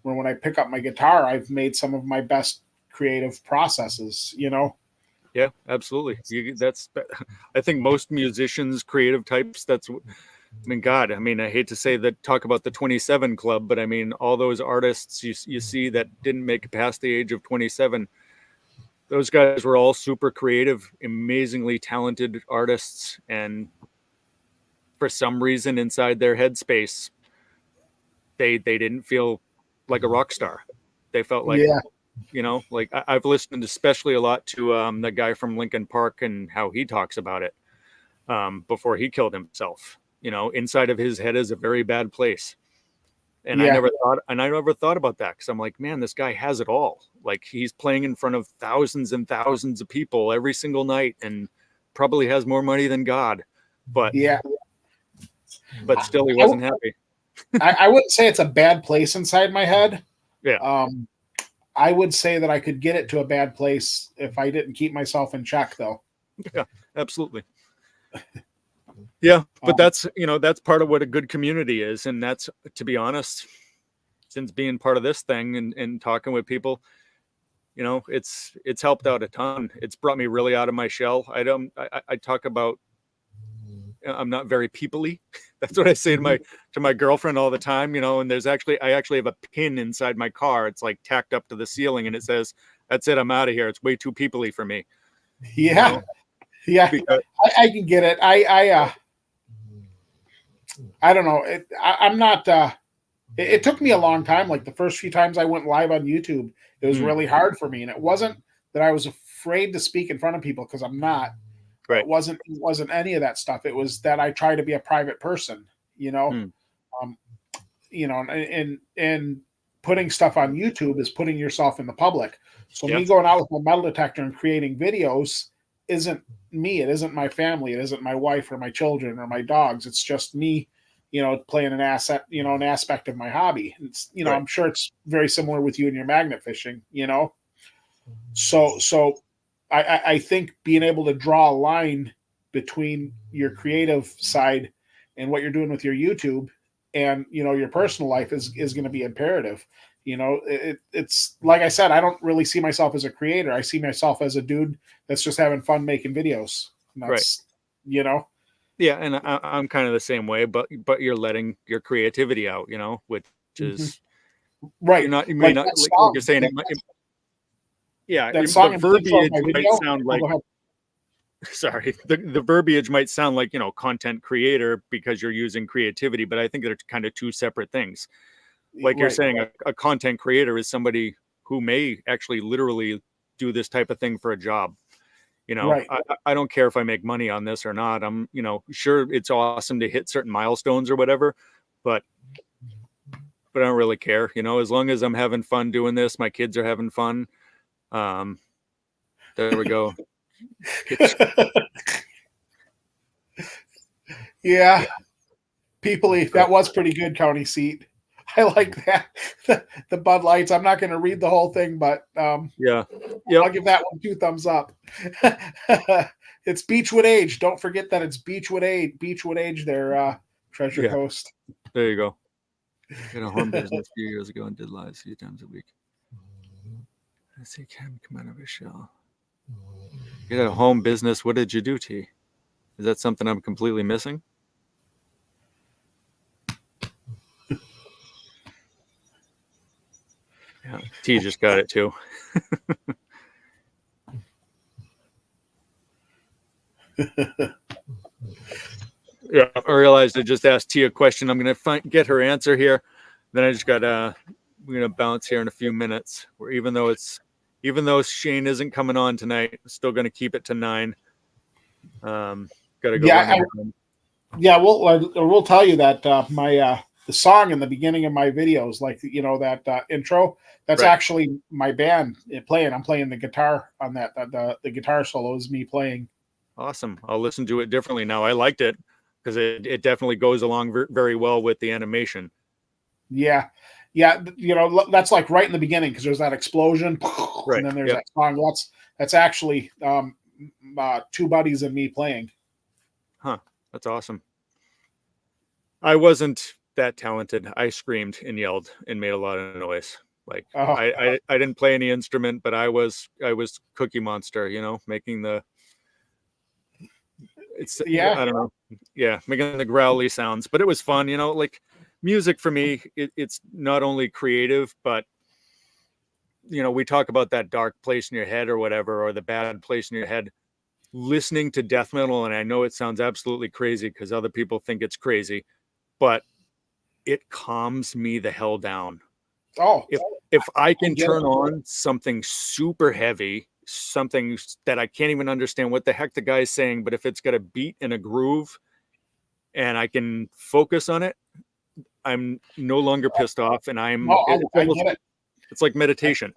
when I pick up my guitar, I've made some of my best creative processes, Yeah, absolutely. I think most musicians, creative types, I mean, God, I mean, I hate to say that, talk about the 27 club, but I mean, all those artists you see that didn't make it past the age of 27, those guys were all super creative, amazingly talented artists. And for some reason inside their headspace, they didn't feel like a rock star. They felt like, Yeah. like I've listened especially a lot to the guy from Linkin Park and how he talks about it before he killed himself. Inside of his head is a very bad place. And Yeah. I never thought about that, because I'm like, man, this guy has it all. Like, he's playing in front of thousands and thousands of people every single night and probably has more money than God. But Yeah. still, he wasn't happy. I wouldn't say it's a bad place inside my head. Yeah. I would say that I could get it to a bad place if I didn't keep myself in check, though. Yeah, absolutely. Yeah, but that's part of what a good community is. And that's, to be honest, since being part of this thing and talking with people, it's helped out a ton. It's brought me really out of my shell. I talk about, I'm not very people-y. That's what I say to my girlfriend all the time, and I actually have a pin inside my car. It's like tacked up to the ceiling and it says, "That's it, I'm out of here. It's way too people-y for me." Yeah. Yeah. Because, I can get it. I don't know. I'm not, it took me a long time. Like the first few times I went live on YouTube, it was really hard for me. And it wasn't that I was afraid to speak in front of people, because I'm not. right. It wasn't any of that stuff. It was that I try to be a private person, and putting stuff on YouTube is putting yourself in the public. So me going out with my metal detector and creating videos isn't me. It isn't my family. It isn't my wife or my children or my dogs. It's just me, playing an aspect of my hobby. It's, Right. I'm sure it's very similar with you and your magnet fishing, So I think being able to draw a line between your creative side and what you're doing with your YouTube and, your personal life is going to be imperative. It's like I said, I don't really see myself as a creator. I see myself as a dude that's just having fun making videos. And that's, Yeah, and I'm kind of the same way, but you're letting your creativity out, which is right. You may not, like you're saying, that song the in the intro of verbiage my might video. sound Oh, like, go ahead. sorry, the verbiage might sound like, content creator because you're using creativity, but I think they're kind of two separate things. Like you're saying, a content creator is somebody who may actually literally do this type of thing for a job. Right. I don't care if I make money on this or not. I'm, sure it's awesome to hit certain milestones or whatever, but I don't really care, as long as I'm having fun doing this, my kids are having fun. There we go. Yeah. People, that was pretty good, county seat. I like that. The Bud Lights. I'm not going to read the whole thing, but yeah. I'll give that one 2 thumbs up. It's Beechwood Age. Don't forget that it's Beechwood Age. Beechwood Age, their Treasure Coast. There you go. I had a home business a few years ago and did lives a few times a week. I see Cam come out of his shell. You had a home business. What did you do, T? Is that something I'm completely missing? Yeah, T just got it too. Yeah, I realized I just asked T a question. I'm gonna get her answer here. Then I just got we're gonna bounce here in a few minutes. Where even though Shane isn't coming on tonight, I'm still gonna keep it to 9. Gotta go. We'll tell you that my the song in the beginning of my videos, like that intro, that's actually my band playing. I'm playing the guitar on that. The guitar solo is me playing. Awesome. I'll listen to it differently now. I liked it because it definitely goes along very well with the animation. Yeah. That's like right in the beginning because there's that explosion, and then there's that song. That's actually 2 buddies and me playing. Huh. That's awesome. I wasn't that talented. I screamed and yelled and made a lot of noise. Like Oh. I didn't play any instrument, but I was Cookie Monster, making the I don't know. Yeah, making the growly sounds, but it was fun, like music for me, it's not only creative, but we talk about that dark place in your head or whatever, or the bad place in your head. Listening to death metal, and I know it sounds absolutely crazy because other people think it's crazy, but it calms me the hell down. Oh, if I can turn on something super heavy, something that I can't even understand what the heck the guy's saying, but if it's got a beat and a groove and I can focus on it, I'm no longer pissed off, and I get it. It's like meditation.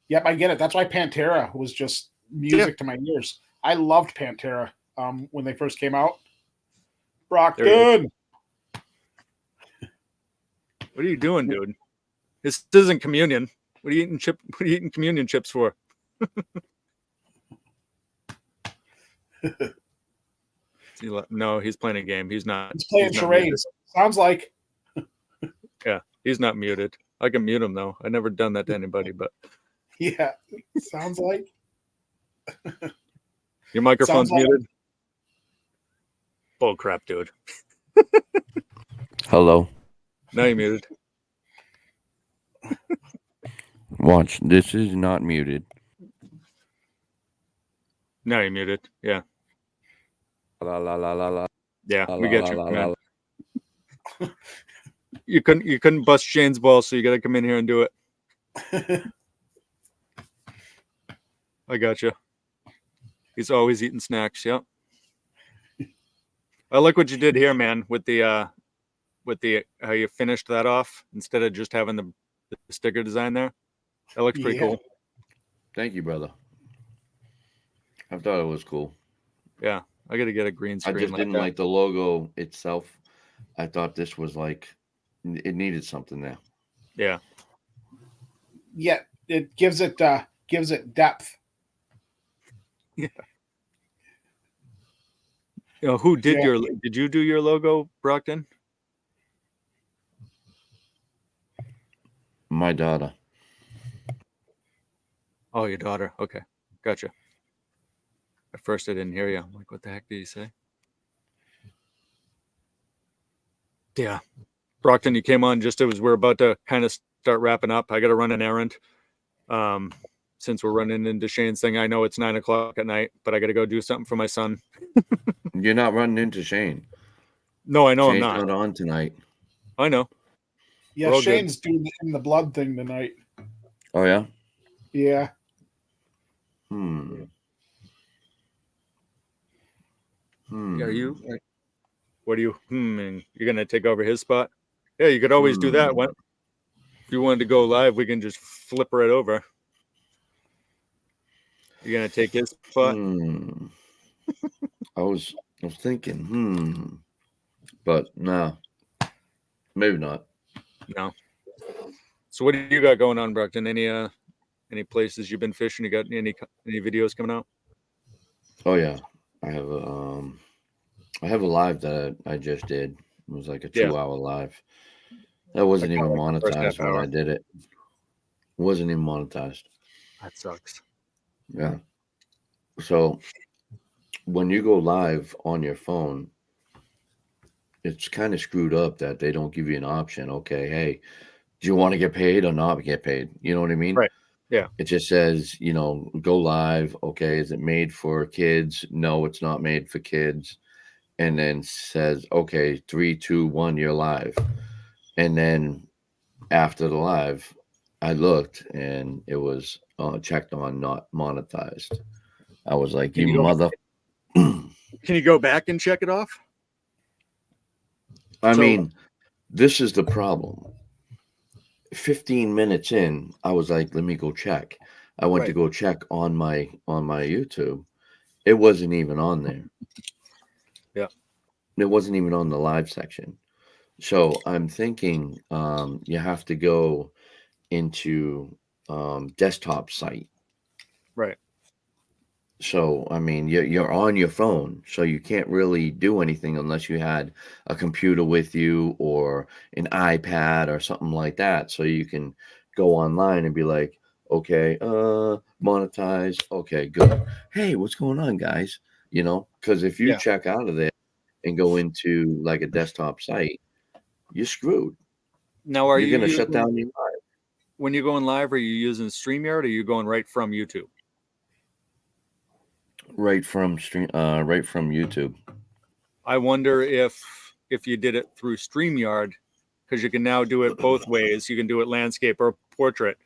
Yep, I get it. That's why Pantera was just music to my ears. I loved Pantera when they first came out. Brockton! What are you doing, dude? This isn't communion. What are you eating communion chips for? No, he's playing a game. He's not. He's playing charades. Sounds like. Yeah, he's not muted. I can mute him though. I've never done that to anybody, but. Yeah, sounds like. Your microphone's muted. Bull crap, dude. Hello. Now you're muted. Watch. This is not muted. Now you're muted. Yeah. La la la la la. Yeah, la, we get la, you, la, man. la. You couldn't bust Shane's ball, so you got to come in here and do it. I got you. He's always eating snacks. Yep. I like what you did here, man, with the how you finished that off instead of just having the sticker design there. That looks pretty cool. Thank you, brother. I thought it was cool. Yeah, I got to get a green screen. I just didn't like the logo itself. I thought this was like it needed something there. Yeah. Yeah, it gives it depth. Yeah. Who did did you do your logo, Brockton? My daughter. Oh, your daughter. Okay. Gotcha. At first I didn't hear you. I'm like, what the heck did he say? Yeah. Brockton, you came on just as we're about to kind of start wrapping up. I got to run an errand. Since we're running into Shane's thing, I know it's 9:00 at night, but I got to go do something for my son. You're not running into Shane. No, I know Shane's I'm not. on tonight. I know. Yeah, Shane's doing the in the blood thing tonight. Oh yeah. Yeah. Are you? What are you? You're gonna take over his spot? Yeah, you could always do that. What? If you wanted to go live, we can just flip right over. You're gonna take his spot? I was thinking, but no, maybe not. No. So what do you got going on, Brockton? Any places you've been fishing? You got any videos coming out? Oh yeah, I have a live that I just did. It was like a 2-hour live. That wasn't even monetized when I did it. It wasn't even monetized. That sucks. Yeah. So when you go live on your phone, it's kind of screwed up that they don't give you an option. Okay, hey, do you want to get paid or not get paid? You know what I mean? Right. Yeah. It just says, go live. Okay, is it made for kids? No, it's not made for kids. And then says, okay, 3, 2, 1, you're live. And then after the live, I looked and it was checked on not monetized. I was like, you mother. Can you go back and check it off? I mean, this is the problem. 15 minutes in, I was like, let me go check. I went to go check on my YouTube. It wasn't even on there. Yeah. It wasn't even on the live section. So I'm thinking you have to go into desktop site. Right. So, I mean, you're on your phone, so you can't really do anything unless you had a computer with you or an iPad or something like that. So you can go online and be like, okay, monetize. Okay, good. Hey, what's going on, guys? You know, because if you Yeah. check out of there and go into like a desktop site, you're screwed. Now, are You're you gonna shut using, down your live when you're going live? Are you using StreamYard, or are you going right from YouTube? right from YouTube. I wonder if you did it through StreamYard, because you can now do it both ways. You can do it landscape or portrait.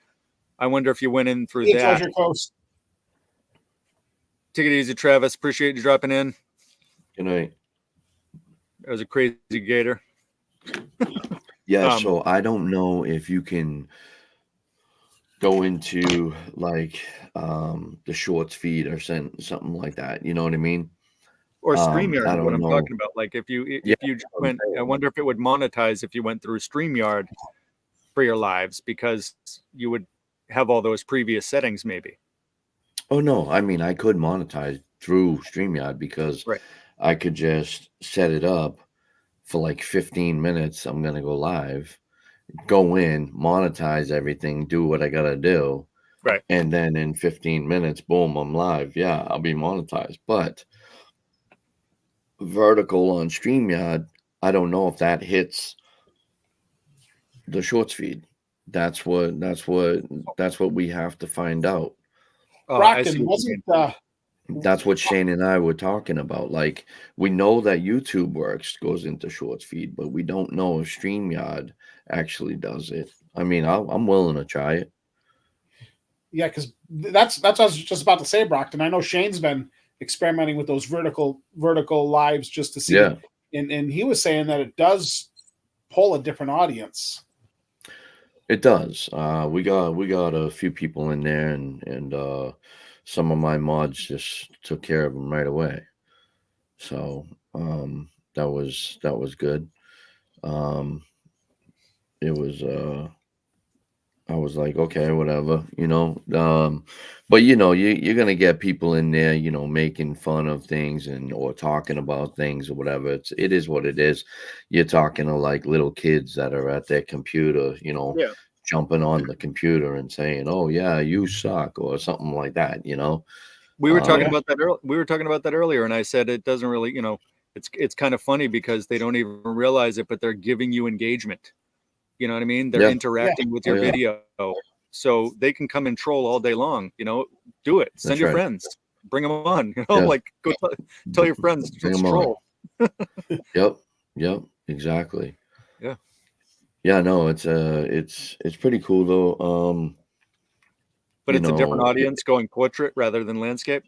I wonder if you went in through Hey, that. Treasure Coast. Take it easy, Travis. Appreciate you dropping in. Good night. That was a crazy gator. Yeah, so I don't know if you can go into like the shorts feed or something like that. You know what I mean? Or I StreamYard is what don't I'm know. talking about. Like if you Yeah, just that's what I'm went, I saying. wonder if it would monetize if you went through StreamYard for your lives, because you would have all those previous settings maybe. Oh no, I mean I could monetize through StreamYard because Right. I could just set it up for like 15 minutes. I'm gonna go live, go in, monetize everything, do what I gotta do. Right. And then in 15 minutes, boom, I'm live. Yeah, I'll be monetized. But vertical on StreamYard, I don't know if that hits the shorts feed. That's what we have to find out. Oh, I see Brockton what you mean. wasn't That's what Shane and I were talking about. Like, we know that YouTube works, goes into shorts feed, but we don't know if StreamYard actually does it. I mean, I'm willing to try it. yeah, because that's what I was just about to say, Brockton. I know Shane's been experimenting with those vertical lives just to see. Yeah. And he was saying that it does pull a different audience. It does. We got a few people in there, and some of my mods just took care of them right away. So that was good. It was I was like, okay, whatever, you know. But you're gonna get people in there, making fun of things or talking about things or whatever. It is what it is. You're talking to like little kids that are at their computer, Yeah. jumping on the computer and saying, "Oh yeah, you suck" or something like that. We were talking Yeah. about that we were talking about that earlier, and I said it doesn't really, it's kind of funny because they don't even realize it, but they're giving you engagement. You know what I mean? They're Yeah. interacting with Oh, your yeah. video, so they can come and troll all day long. Do it. Send That's your right. friends. Bring them on. Yeah. Like go tell your friends Bring let's 'em on. troll. Yep, exactly. Yeah. Yeah, no, it's pretty cool though. But it's a different audience going portrait rather than landscape.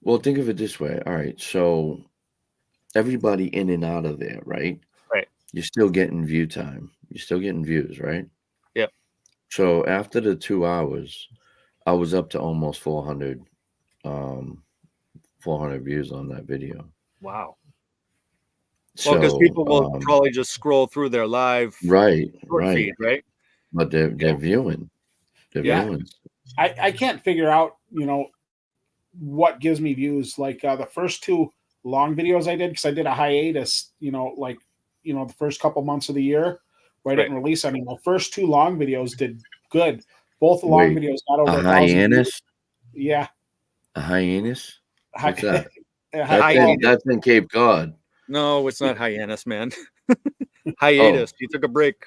Well, think of it this way. All right, so everybody in and out of there, right? Right. You're still getting view time. You're still getting views, right? Yep. So after the 2 hours, I was up to almost 400 views on that video. Wow. So, Well, because people will probably just scroll through their live right, feed, right? But they're viewing. They're Yeah. viewing. I can't figure out, what gives me views. Like the first two long videos I did, because I did a hiatus, the first couple months of the year where I didn't release any. My first two long videos did good. Both the long videos got over 1,000 views. Hyannis? Yeah. A hyannis? What's that? Hiatus. That's in Cape Cod. No, it's not hyannis, man. Hiatus. He took a break.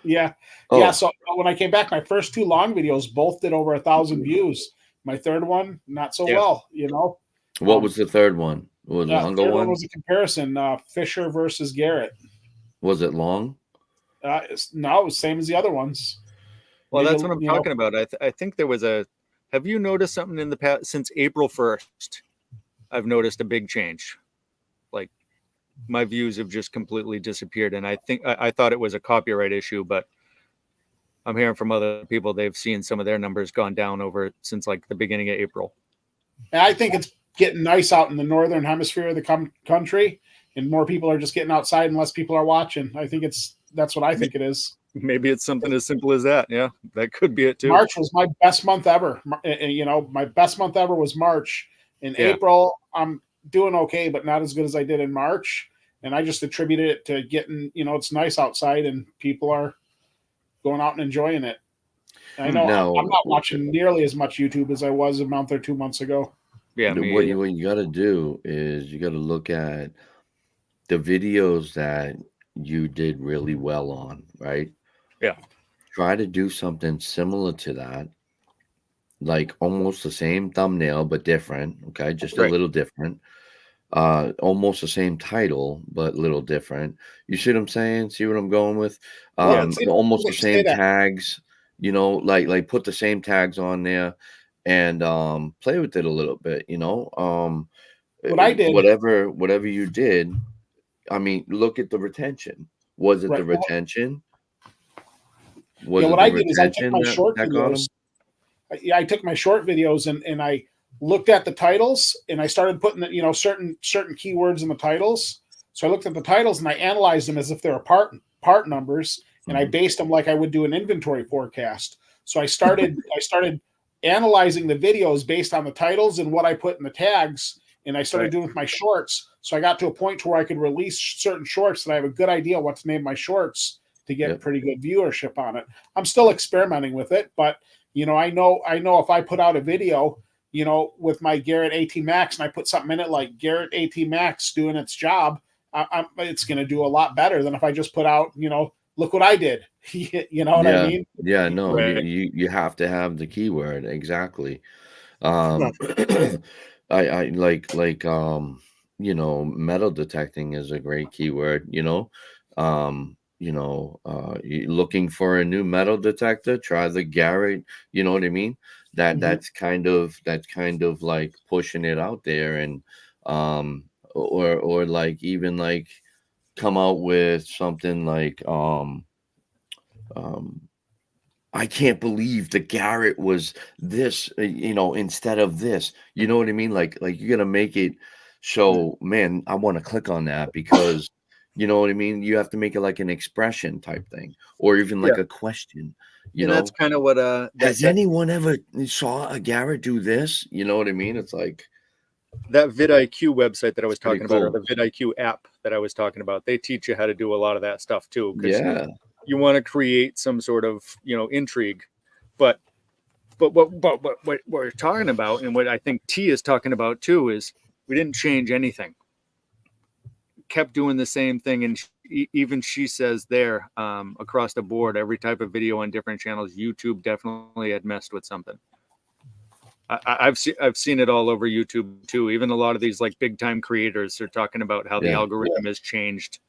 Yeah. Yeah. So when I came back, my first two long videos both did over 1,000 views. My third one, not so well, What was the third one? Was the longer third one? was a comparison, Fisher versus Garrett. Was it long? No, it was same as the other ones. Well, maybe, that's what I'm talking about. I think there was have you noticed something in the past since April 1st? I've noticed a big change. Like my views have just completely disappeared. And I think I thought it was a copyright issue, but I'm hearing from other people they've seen some of their numbers gone down over since like the beginning of April. And I think it's getting nice out in the northern hemisphere of the country, and more people are just getting outside and less people are watching. I think that's what I think it is. Maybe it's something as simple as that. Yeah, that could be it too. March was my best month ever. My best month ever was March. In April, I'm doing okay, but not as good as I did in March. And I just attributed it to getting, it's nice outside and people are going out and enjoying it. I know Now, I'm not watching nearly as much YouTube as I was a month or 2 months ago. Yeah, what you got to do is you got to look at the videos that you did really well on, right? Yeah. Try to do something similar to that, like almost the same thumbnail but different. Okay, just a Right. little different. Almost the same title but a little different. You see what I'm saying? See what I'm going with? Almost the same tags. You know, like put the same tags on there and play with it a little bit. You know, What I did, whatever you did. I mean, look at the retention. Was it Right. the retention? Was yeah, it what the I did is I took retention my short that got videos. him? Yeah, I took my short videos and I looked at the titles and I started putting certain keywords in the titles. So I looked at the titles and I analyzed them as if they were part numbers, and I based them like I would do an inventory forecast. So I started analyzing the videos based on the titles and what I put in the tags, and I started doing with my shorts. So I got to a point where I could release certain shorts that I have a good idea what to name my shorts to get pretty good viewership on it. I'm still experimenting with it, but I know if I put out a video, with my Garrett AT Max and I put something in it like Garrett AT Max doing its job, it's going to do a lot better than if I just put out, look what I did. You know what I mean? Yeah, no, Right. you have to have the keyword exactly. I like metal detecting is a great keyword. Looking for a new metal detector, try the Garrett. You know what I mean? That's kind of like pushing it out there, and or like even like come out with something like I can't believe the Garrett was this, instead of this. You know what I mean? Like you're gonna make it so, man, I want to click on that because you know what I mean? You have to make it like an expression type thing, or even like a question. You and know, that's kind of what has anyone ever saw a Garrett do this? You know what I mean? It's like that vidIQ website that I was pretty talking about, or cool. the vidIQ app that I was talking about. They teach you how to do a lot of that stuff too. Yeah. You want to create some sort of intrigue, but what we're talking about, and what I think T is talking about too, is we didn't change anything. Kept doing the same thing, and even she says there, across the board, every type of video on different channels, YouTube definitely had messed with something. I've seen it all over YouTube too. Even a lot of these like big time creators are talking about how the algorithm has changed.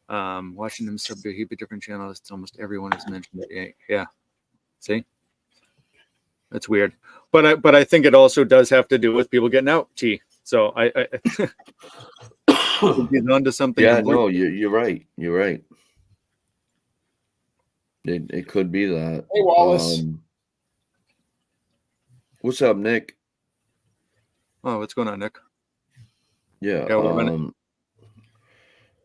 Watching them sub to a heap of different channels, it's almost everyone has mentioned it. Yeah, see, that's weird. But I think it also does have to do with people getting out. T. So I he's onto something. Yeah, no, you're right. You're right. It could be that. Hey, Wallace. What's up, Nick? Oh, what's going on, Nick? Yeah.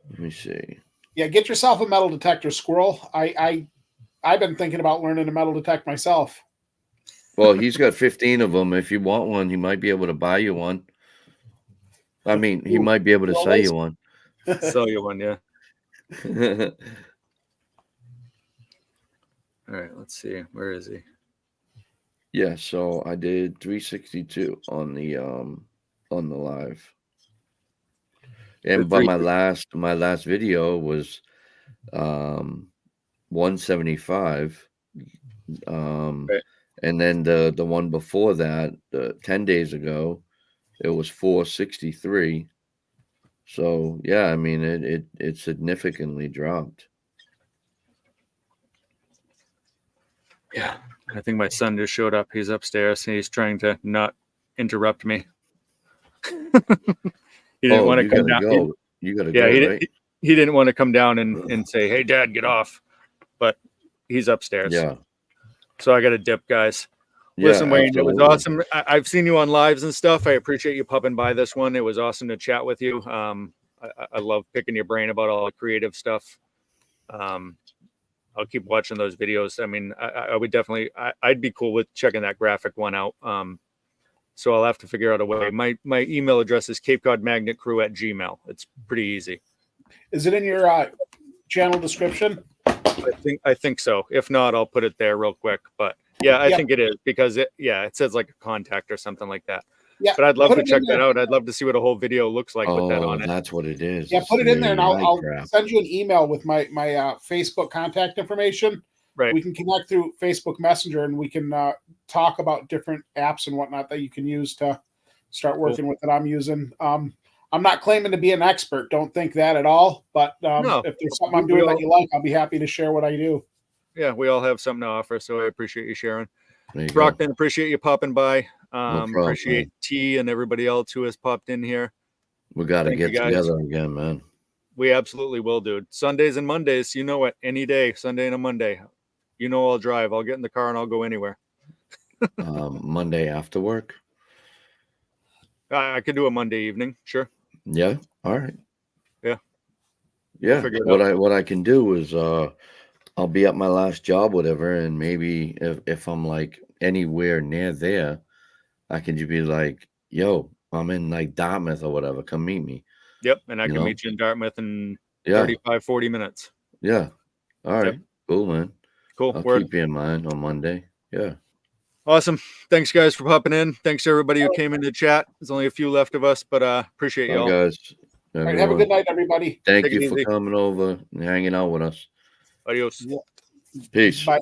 Let me see. Yeah, get yourself a metal detector, Squirrel. I've been thinking about learning to metal detect myself. Well, he's got 15 of them. If you want one, he might be able to buy you one. I mean, he might be able to sell you one. Sell you one, yeah. All right, let's see. Where is he? Yeah, so I did 362 on the live. And but my last video was 175. Right. And then the one before that, 10 days ago, it was 463. So yeah, I mean it significantly dropped. Yeah, I think my son just showed up. He's upstairs. He's trying to not interrupt me. He didn't want to come down. You gotta go, right? He didn't want to come down and say, "Hey, Dad, get off." But he's upstairs. Yeah. So I got to dip, guys. Yeah, Listen, Wayne, absolutely. it was awesome. I've seen you on lives and stuff. I appreciate you popping by this one. It was awesome to chat with you. I love picking your brain about all the creative stuff. I'll keep watching those videos. I mean, I would definitely, I'd be cool with checking that graphic one out. So I'll have to figure out a way. My email address is capecodmagnetcrew@gmail.com. It's pretty easy. Is it in your channel description? I think so. If not, I'll put it there real quick. But yeah, I Yeah. think it is because it says like a contact or something like that. Yeah, But I'd love put to it in check that there. out. I'd love to see what a whole video looks like with that on it. That's what it is. Yeah, It's put it in there, and the I'll crap. send you an email with my Facebook contact information. Right. We can connect through Facebook Messenger, and we can talk about different apps and whatnot that you can use to start working with that I'm using. I'm not claiming to be an expert. Don't think that at all. But No, if there's something I'm doing that you like, I'll be happy to share what I do. Yeah, we all have something to offer, so I appreciate you sharing. There you go. Brockton, appreciate you popping by. problem, Appreciate man. T and everybody else who has popped in here. We got to Thank get you, guys. together again, man. We absolutely will, dude. Sundays and Mondays, you know it. Any day, Sunday and a Monday. You know I'll drive. I'll get in the car and I'll go anywhere. Monday after work. I could do a Monday evening, sure. Yeah. All right. Yeah. Yeah. figure it out. What I can do is I'll be at my last job, whatever, and maybe if I'm like anywhere near there, I can just be like, yo, I'm in like Dartmouth or whatever. Come meet me. Yep, and I You can know? meet you in Dartmouth in Yeah. 35, 40 minutes. Yeah. All right. Yep. Cool, man. Cool. I'll Word. keep you in mind on Monday. Yeah. Awesome. Thanks, guys, for popping in. Thanks to everybody who came in the chat. There's only a few left of us, but appreciate Bye, y'all. guys. All right, have a good night, everybody. Thank Take it you for easy. coming over and hanging out with us. Adios. Yeah. Peace. Bye.